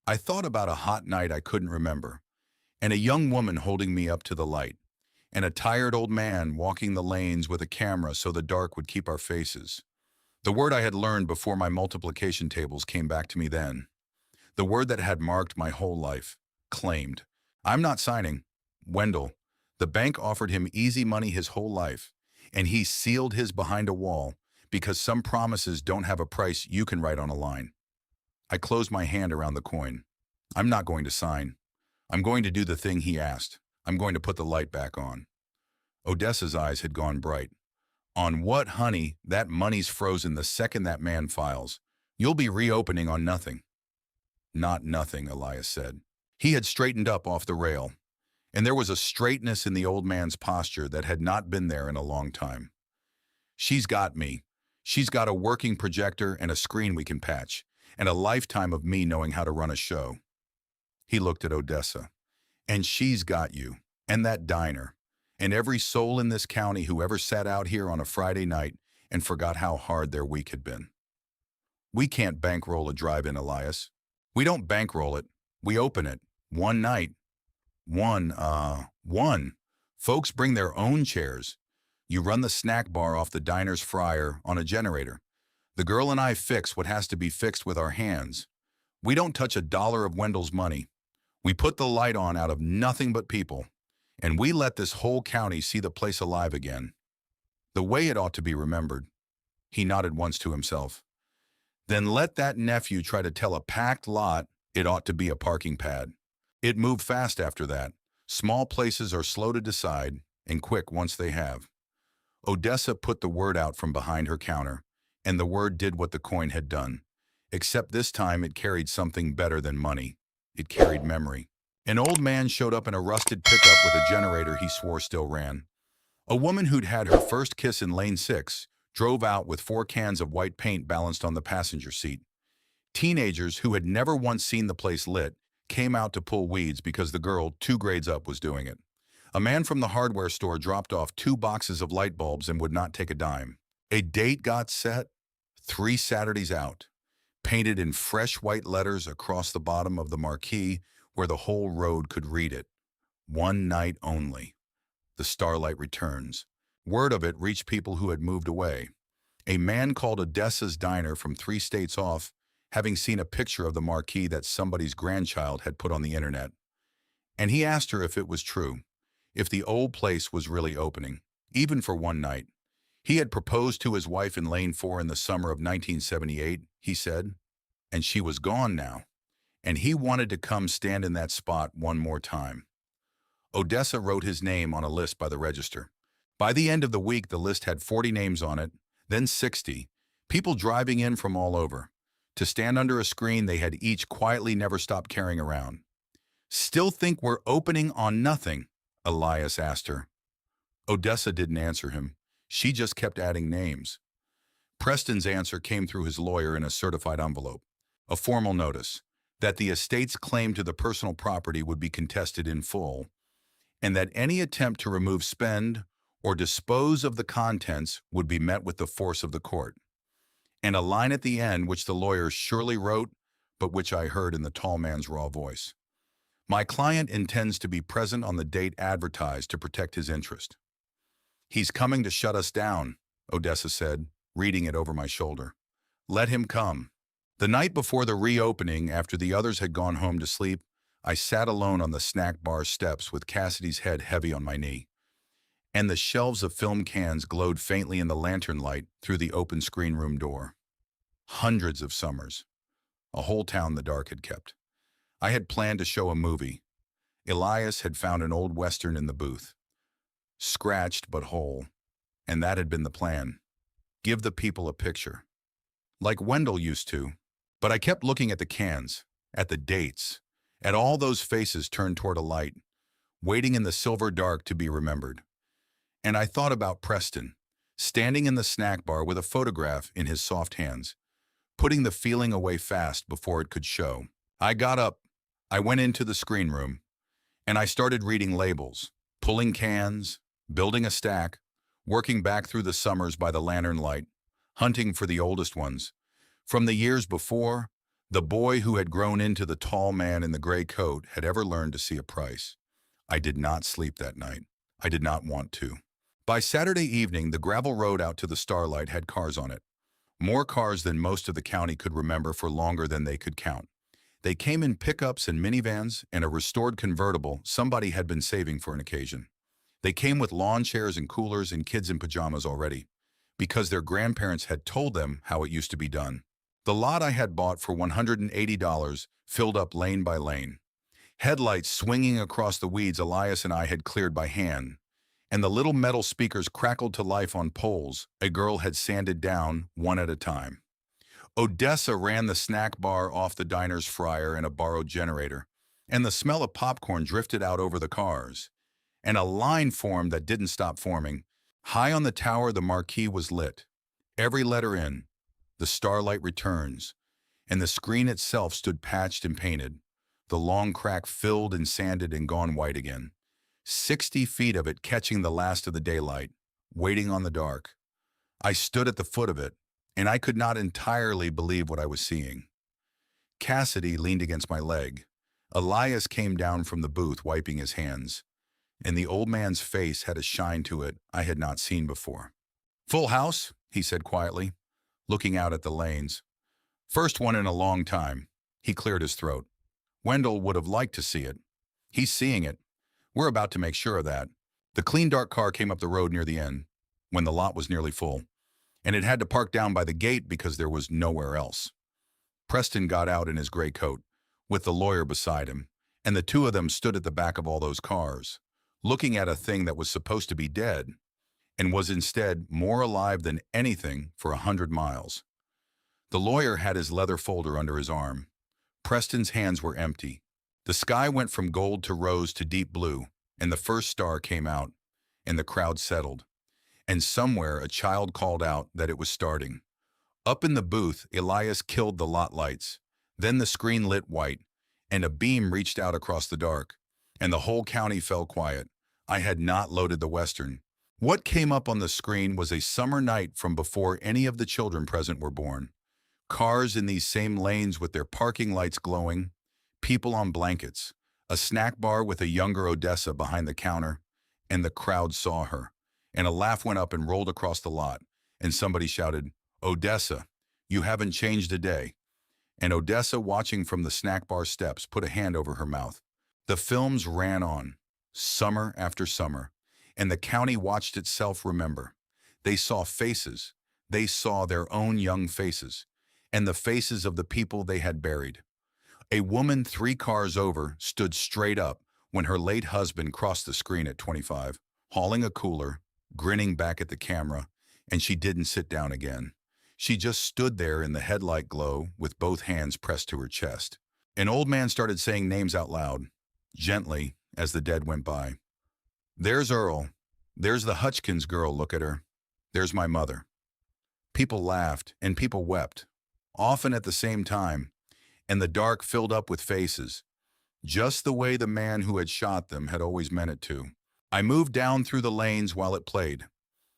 I thought about a hot night I couldn't remember, and a young woman holding me up to the light. and a tired old man walking the lanes with a camera so the dark would keep our faces. The word I had learned before my multiplication tables came back to me then. The word that had marked my whole life. Claimed. I'm not signing. Wendell. The bank offered him easy money his whole life, and he sealed his behind a wall because some promises don't have a price you can write on a line. I closed my hand around the coin. I'm not going to sign. I'm going to do the thing he asked. I'm going to put the light back on. Odessa's eyes had gone bright. On what, honey? That money's frozen the second that man files. You'll be reopening on nothing. Not nothing, Elias said. He had straightened up off the rail, and there was a straightness in the old man's posture that had not been there in a long time. She's got me. She's got a working projector and a screen we can patch, and a lifetime of me knowing how to run a show. He looked at Odessa. And she's got you, and that diner, and every soul in this county who ever sat out here on a Friday night and forgot how hard their week had been. We can't bankroll a drive-in, Elias. We don't bankroll it. We open it. One night. One. Folks bring their own chairs. You run the snack bar off the diner's fryer on a generator. The girl and I fix what has to be fixed with our hands. We don't touch a dollar of Wendell's money. We put the light on out of nothing but people, and we let this whole county see the place alive again. The way it ought to be remembered. He nodded once to himself. Then let that nephew try to tell a packed lot it ought to be a parking pad. It moved fast after that. Small places are slow to decide, and quick once they have. Odessa put the word out from behind her counter, and the word did what the coin had done. Except this time it carried something better than money. It carried memory. An old man showed up in a rusted pickup with a generator he swore still ran. A woman who'd had her first kiss in lane 6 drove out with 4 cans of white paint balanced on the passenger seat. Teenagers who had never once seen the place lit came out to pull weeds because the girl 2 grades up was doing it. A man from the hardware store dropped off 2 boxes of light bulbs and would not take a dime. A date got set, 3 Saturdays out, painted in fresh white letters across the bottom of the marquee where the whole road could read it. One night only. The starlight returns. Word of it reached people who had moved away. A man called Odessa's diner from 3 states off, having seen a picture of the marquee that somebody's grandchild had put on the internet. And he asked her if it was true, if the old place was really opening, even for one night. He had proposed to his wife in lane 4 in the summer of 1978, he said, and she was gone now, and he wanted to come stand in that spot one more time. Odessa wrote his name on a list by the register. By the end of the week, the list had 40 names on it, then 60, people driving in from all over, to stand under a screen they had each quietly never stopped carrying around. Still think we're opening on nothing? Elias asked her. Odessa didn't answer him. She just kept adding names. Preston's answer came through his lawyer in a certified envelope. A formal notice that the estate's claim to the personal property would be contested in full, and that any attempt to remove, spend, or dispose of the contents would be met with the force of the court. And a line at the end which the lawyer surely wrote, but which I heard in the tall man's raw voice. My client intends to be present on the date advertised to protect his interest. He's coming to shut us down, Odessa said, reading it over my shoulder. Let him come. The night before the reopening, after the others had gone home to sleep, I sat alone on the snack bar steps with Cassidy's head heavy on my knee. And the shelves of film cans glowed faintly in the lantern light through the open screen room door. Hundreds of summers. A whole town the dark had kept. I had planned to show a movie. Elias had found an old Western in the booth. Scratched but whole. And that had been the plan. Give the people a picture. Like Wendell used to. But I kept looking at the cans, at the dates, at all those faces turned toward a light, waiting in the silver dark to be remembered. And I thought about Preston, standing in the snack bar with a photograph in his soft hands, putting the feeling away fast before it could show. I got up, I went into the screen room, and I started reading labels, pulling cans, building a stack, working back through the summers by the lantern light, hunting for the oldest ones. From the years before, the boy who had grown into the tall man in the gray coat had ever learned to see a price. I did not sleep that night. I did not want to. By Saturday evening, the gravel road out to the Starlight had cars on it. More cars than most of the county could remember for longer than they could count. They came in pickups and minivans and a restored convertible somebody had been saving for an occasion. They came with lawn chairs and coolers and kids in pajamas already, because their grandparents had told them how it used to be done. The lot I had bought for $180 filled up lane by lane. Headlights swinging across the weeds Elias and I had cleared by hand, and the little metal speakers crackled to life on poles a girl had sanded down one at a time. Odessa ran the snack bar off the diner's fryer and a borrowed generator, and the smell of popcorn drifted out over the cars. And a line formed that didn't stop forming. High on the tower, the marquee was lit. Every letter in, "The Starlight Returns," and the screen itself stood patched and painted, the long crack filled and sanded and gone white again. 60 feet of it catching the last of the daylight, waiting on the dark. I stood at the foot of it, and I could not entirely believe what I was seeing. Cassidy leaned against my leg. Elias came down from the booth wiping his hands, and the old man's face had a shine to it I had not seen before. "Full house," he said quietly, looking out at the lanes. "First one in a long time." He cleared his throat. "Wendell would have liked to see it. He's seeing it. We're about to make sure of that." The clean dark car came up the road near the end, when the lot was nearly full, and it had to park down by the gate because there was nowhere else. Preston got out in his gray coat, with the lawyer beside him, and the two of them stood at the back of all those cars, looking at a thing that was supposed to be dead, and was instead more alive than anything for 100 miles. The lawyer had his leather folder under his arm. Preston's hands were empty. The sky went from gold to rose to deep blue, and the first star came out, and the crowd settled. And somewhere a child called out that it was starting. Up in the booth, Elias killed the lot lights. Then the screen lit white, and a beam reached out across the dark, and the whole county fell quiet. I had not loaded the Western. What came up on the screen was a summer night from before any of the children present were born. Cars in these same lanes with their parking lights glowing, people on blankets, a snack bar with a younger Odessa behind the counter, and the crowd saw her. And a laugh went up and rolled across the lot, and somebody shouted, "Odessa, you haven't changed a day." And Odessa, watching from the snack bar steps, put a hand over her mouth. The films ran on, summer after summer, and the county watched itself remember. They saw faces. They saw their own young faces, and the faces of the people they had buried. A woman 3 cars over stood straight up when her late husband crossed the screen at 25, hauling a cooler, grinning back at the camera, and she didn't sit down again. She just stood there in the headlight glow with both hands pressed to her chest. An old man started saying names out loud, gently, as the dead went by. "There's Earl. There's the Hutchkins girl, look at her. There's my mother." People laughed and people wept, often at the same time, and the dark filled up with faces, just the way the man who had shot them had always meant it to. I moved down through the lanes while it played,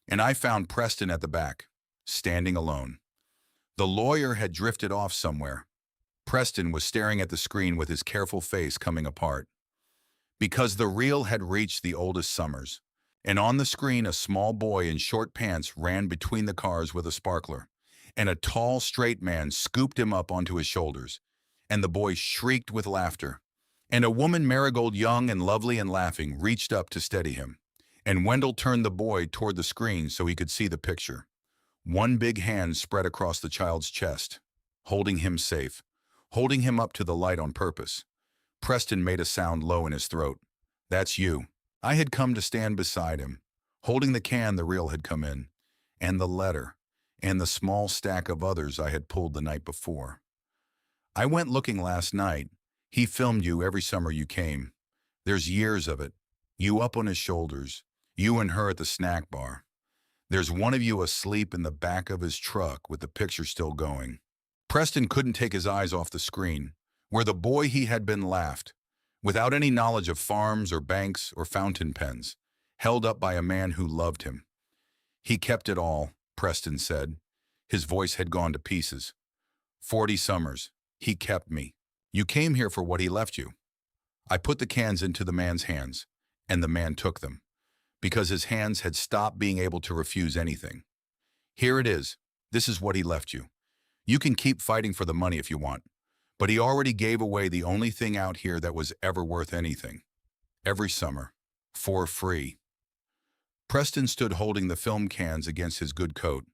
and I found Preston at the back, standing alone. The lawyer had drifted off somewhere. Preston was staring at the screen with his careful face coming apart. Because the reel had reached the oldest summers, and on the screen a small boy in short pants ran between the cars with a sparkler, and a tall, straight man scooped him up onto his shoulders, and the boy shrieked with laughter. And a woman, marigold young and lovely and laughing, reached up to steady him, and Wendell turned the boy toward the screen so he could see the picture. One big hand spread across the child's chest, holding him safe, holding him up to the light on purpose. Preston made a sound low in his throat. "That's you." I had come to stand beside him, holding the can the reel had come in, and the letter, and the small stack of others I had pulled the night before. "I went looking last night. He filmed you every summer you came. There's years of it. You up on his shoulders, you and her at the snack bar. There's one of you asleep in the back of his truck with the picture still going." Preston couldn't take his eyes off the screen, where the boy he had been laughed, without any knowledge of farms or banks or fountain pens, held up by a man who loved him. "He kept it all," Preston said. His voice had gone to pieces. 40 summers. He kept me. You came here for what he left you." I put the cans into the man's hands, and the man took them. because his hands had stopped being able to refuse anything. Here it is. This is what he left you. You can keep fighting for the money if you want, but he already gave away the only thing out here that was ever worth anything. Every summer. For free. Preston stood holding the film cans against his good coat,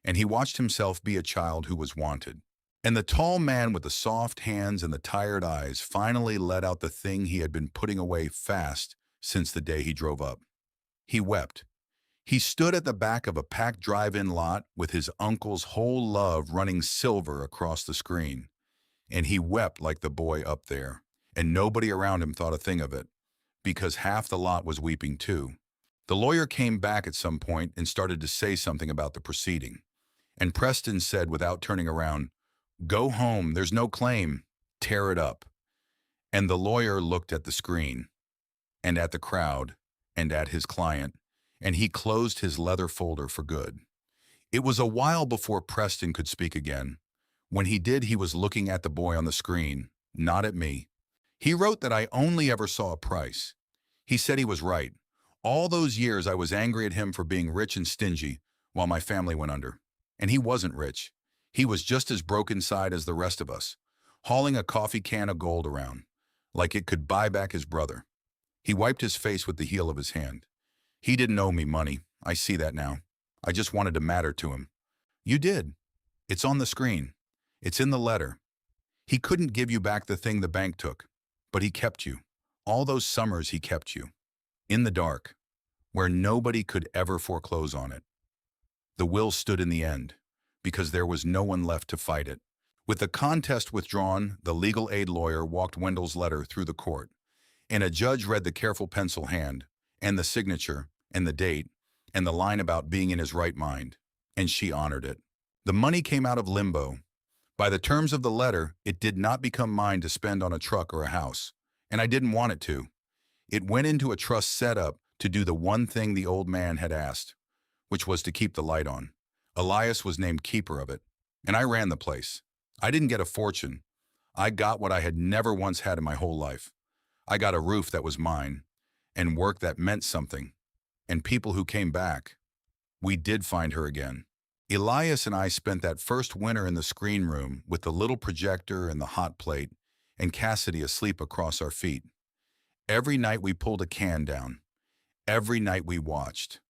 and he watched himself be a child who was wanted. And the tall man with the soft hands and the tired eyes finally let out the thing he had been putting away fast since the day he drove up. He wept. He stood at the back of a packed drive-in lot with his uncle's whole love running silver across the screen. And he wept like the boy up there. And nobody around him thought a thing of it, because half the lot was weeping too. The lawyer came back at some point and started to say something about the proceeding. And Preston said without turning around, "Go home, there's no claim. Tear it up." And the lawyer looked at the screen, and at the crowd, and at his client, and he closed his leather folder for good. It was a while before Preston could speak again. When he did, he was looking at the boy on the screen, not at me. He wrote that I only ever saw a price. He said he was right. All those years I was angry at him for being rich and stingy while my family went under. And he wasn't rich. He was just as broke inside as the rest of us, hauling a coffee can of gold around, like it could buy back his brother. He wiped his face with the heel of his hand. He didn't owe me money. I see that now. I just wanted to matter to him. You did. It's on the screen. It's in the letter. He couldn't give you back the thing the bank took, but he kept you. All those summers he kept you. In the dark, where nobody could ever foreclose on it. The will stood in the end, because there was no one left to fight it. With the contest withdrawn, the legal aid lawyer walked Wendell's letter through the court, and a judge read the careful pencil hand, and the signature, and the date, and the line about being in his right mind, and she honored it. The money came out of limbo. By the terms of the letter, it did not become mine to spend on a truck or a house, and I didn't want it to. It went into a trust set up to do the one thing the old man had asked, which was to keep the light on. Elias was named keeper of it, and I ran the place. I didn't get a fortune. I got what I had never once had in my whole life. I got a roof that was mine, and work that meant something, and people who came back. We did find her again. Elias and I spent that first winter in the screen room with the little projector and the hot plate, and Cassidy asleep across our feet. Every night we pulled a can down. Every night we watched.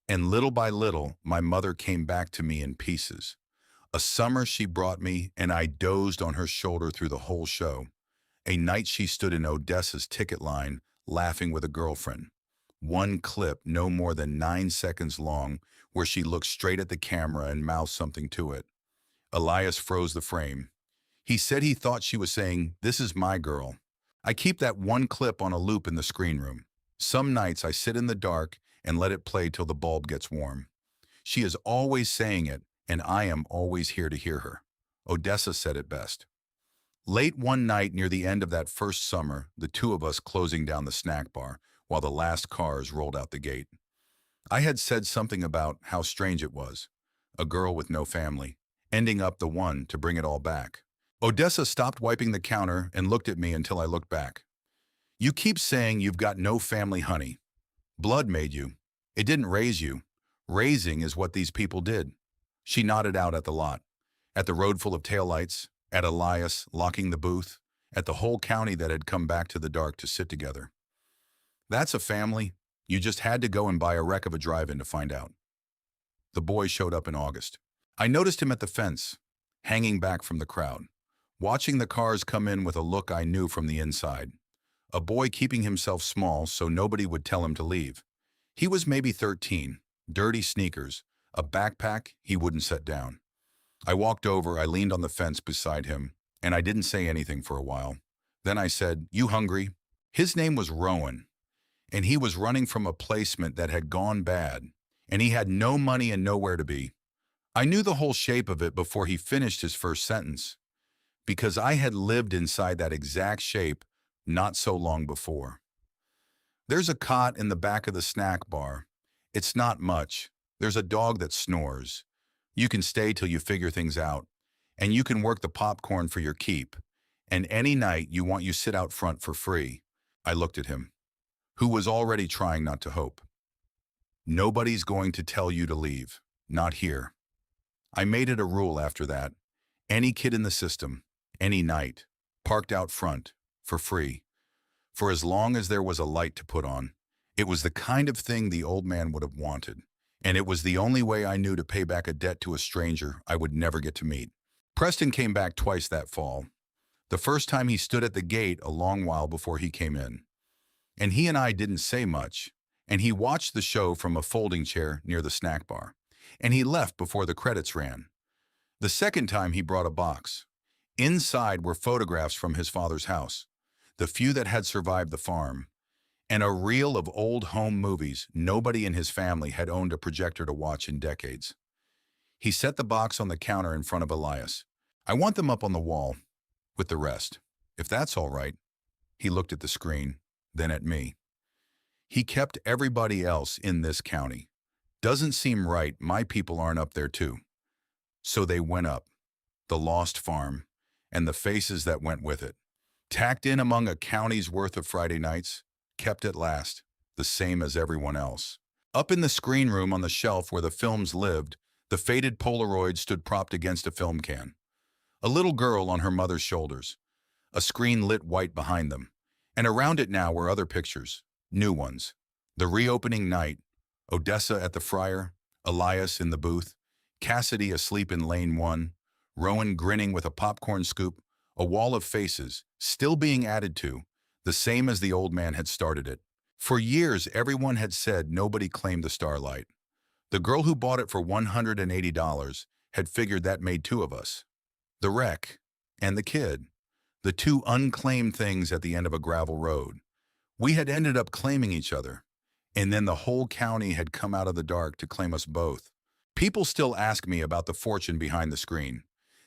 And little by little, my mother came back to me in pieces. A summer she brought me, and I dozed on her shoulder through the whole show. A night she stood in Odessa's ticket line, laughing with a girlfriend. One clip, no more than 9 seconds long, where she looked straight at the camera and mouthed something to it. Elias froze the frame. He said he thought she was saying, "This is my girl." I keep that one clip on a loop in the screen room. Some nights I sit in the dark and let it play till the bulb gets warm. She is always saying it, and I am always here to hear her. Odessa said it best. Late one night near the end of that first summer, the two of us closing down the snack bar while the last cars rolled out the gate. I had said something about how strange it was, a girl with no family, ending up the one to bring it all back. Odessa stopped wiping the counter and looked at me until I looked back. "You keep saying you've got no family, honey. Blood made you. It didn't raise you. Raising is what these people did." She nodded out at the lot, at the road full of taillights, at Elias locking the booth, at the whole county that had come back to the dark to sit together. "That's a family. You just had to go and buy a wreck of a drive-in to find out." The boy showed up in August. I noticed him at the fence, hanging back from the crowd, watching the cars come in with a look I knew from the inside. A boy keeping himself small so nobody would tell him to leave. He was maybe 13, dirty sneakers, a backpack he wouldn't set down. I walked over, I leaned on the fence beside him, and I didn't say anything for a while. Then I said, "You hungry?" His name was Rowan, and he was running from a placement that had gone bad, and he had no money and nowhere to be. I knew the whole shape of it before he finished his first sentence, because I had lived inside that exact shape not so long before. "There's a cot in the back of the snack bar. It's not much. There's a dog that snores. You can stay till you figure things out, and you can work the popcorn for your keep. And any night you want, you sit out front for free." I looked at him, who was already trying not to hope. Nobody's going to tell you to leave. Not here. I made it a rule after that. Any kid in the system, any night, parked out front, for free, for as long as there was a light to put on. It was the kind of thing the old man would have wanted, and it was the only way I knew to pay back a debt to a stranger I would never get to meet. Preston came back twice that fall. The first time he stood at the gate a long while before he came in. And he and I didn't say much, and he watched the show from a folding chair near the snack bar, and he left before the credits ran. The second time he brought a box. Inside were photographs from his father's house, the few that had survived the farm, and a reel of old home movies nobody in his family had owned a projector to watch in decades. He set the box on the counter in front of Elias. "I want them up on the wall, with the rest, if that's all right." He looked at the screen, then at me. "He kept everybody else in this county. Doesn't seem right my people aren't up there too." So they went up. The lost farm, and the faces that went with it. Tacked in among a county's worth of Friday nights, kept at last, the same as everyone else. Up in the screen room on the shelf where the films lived, the faded Polaroid stood propped against a film can. A little girl on her mother's shoulders. A screen lit white behind them. And around it now were other pictures, new ones. The reopening night, Odessa at the Friar, Elias in the booth, Cassidy asleep in lane 1, Rowan grinning with a popcorn scoop, a wall of faces, still being added to, the same as the old man had started it. For years, everyone had said nobody claimed the Starlight. The girl who bought it for $180 had figured that made 2 of us. The wreck, and the kid, the 2 unclaimed things at the end of a gravel road. We had ended up claiming each other, and then the whole county had come out of the dark to claim us both. People still ask me about the fortune behind the screen.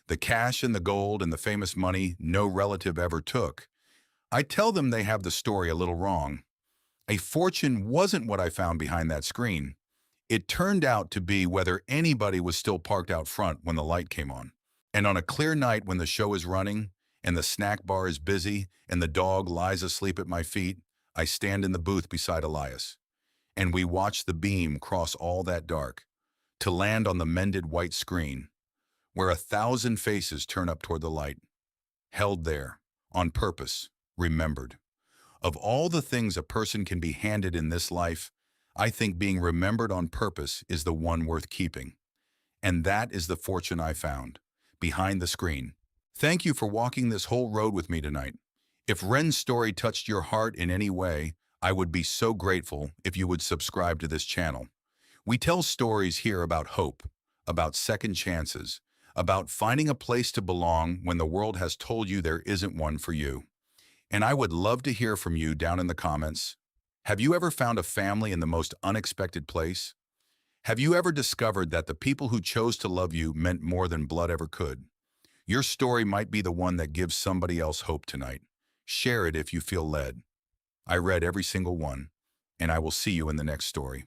The cash and the gold and the famous money no relative ever took. I tell them they have the story a little wrong. A fortune wasn't what I found behind that screen. It turned out to be whether anybody was still parked out front when the light came on. And on a clear night when the show is running, and the snack bar is busy, and the dog lies asleep at my feet, I stand in the booth beside Elias. And we watch the beam cross all that dark, to land on the mended white screen, where 1,000 faces turn up toward the light. Held there, on purpose, remembered. Of all the things a person can be handed in this life, I think being remembered on purpose is the one worth keeping. And that is the fortune I found, behind the screen. Thank you for walking this whole road with me tonight. If Wren's story touched your heart in any way, I would be so grateful if you would subscribe to this channel. We tell stories here about hope, about second chances, about finding a place to belong when the world has told you there isn't one for you. And I would love to hear from you down in the comments. Have you ever found a family in the most unexpected place? Have you ever discovered that the people who chose to love you meant more than blood ever could? Your story might be the one that gives somebody else hope tonight. Share it if you feel led. I read every single one, and I will see you in the next story.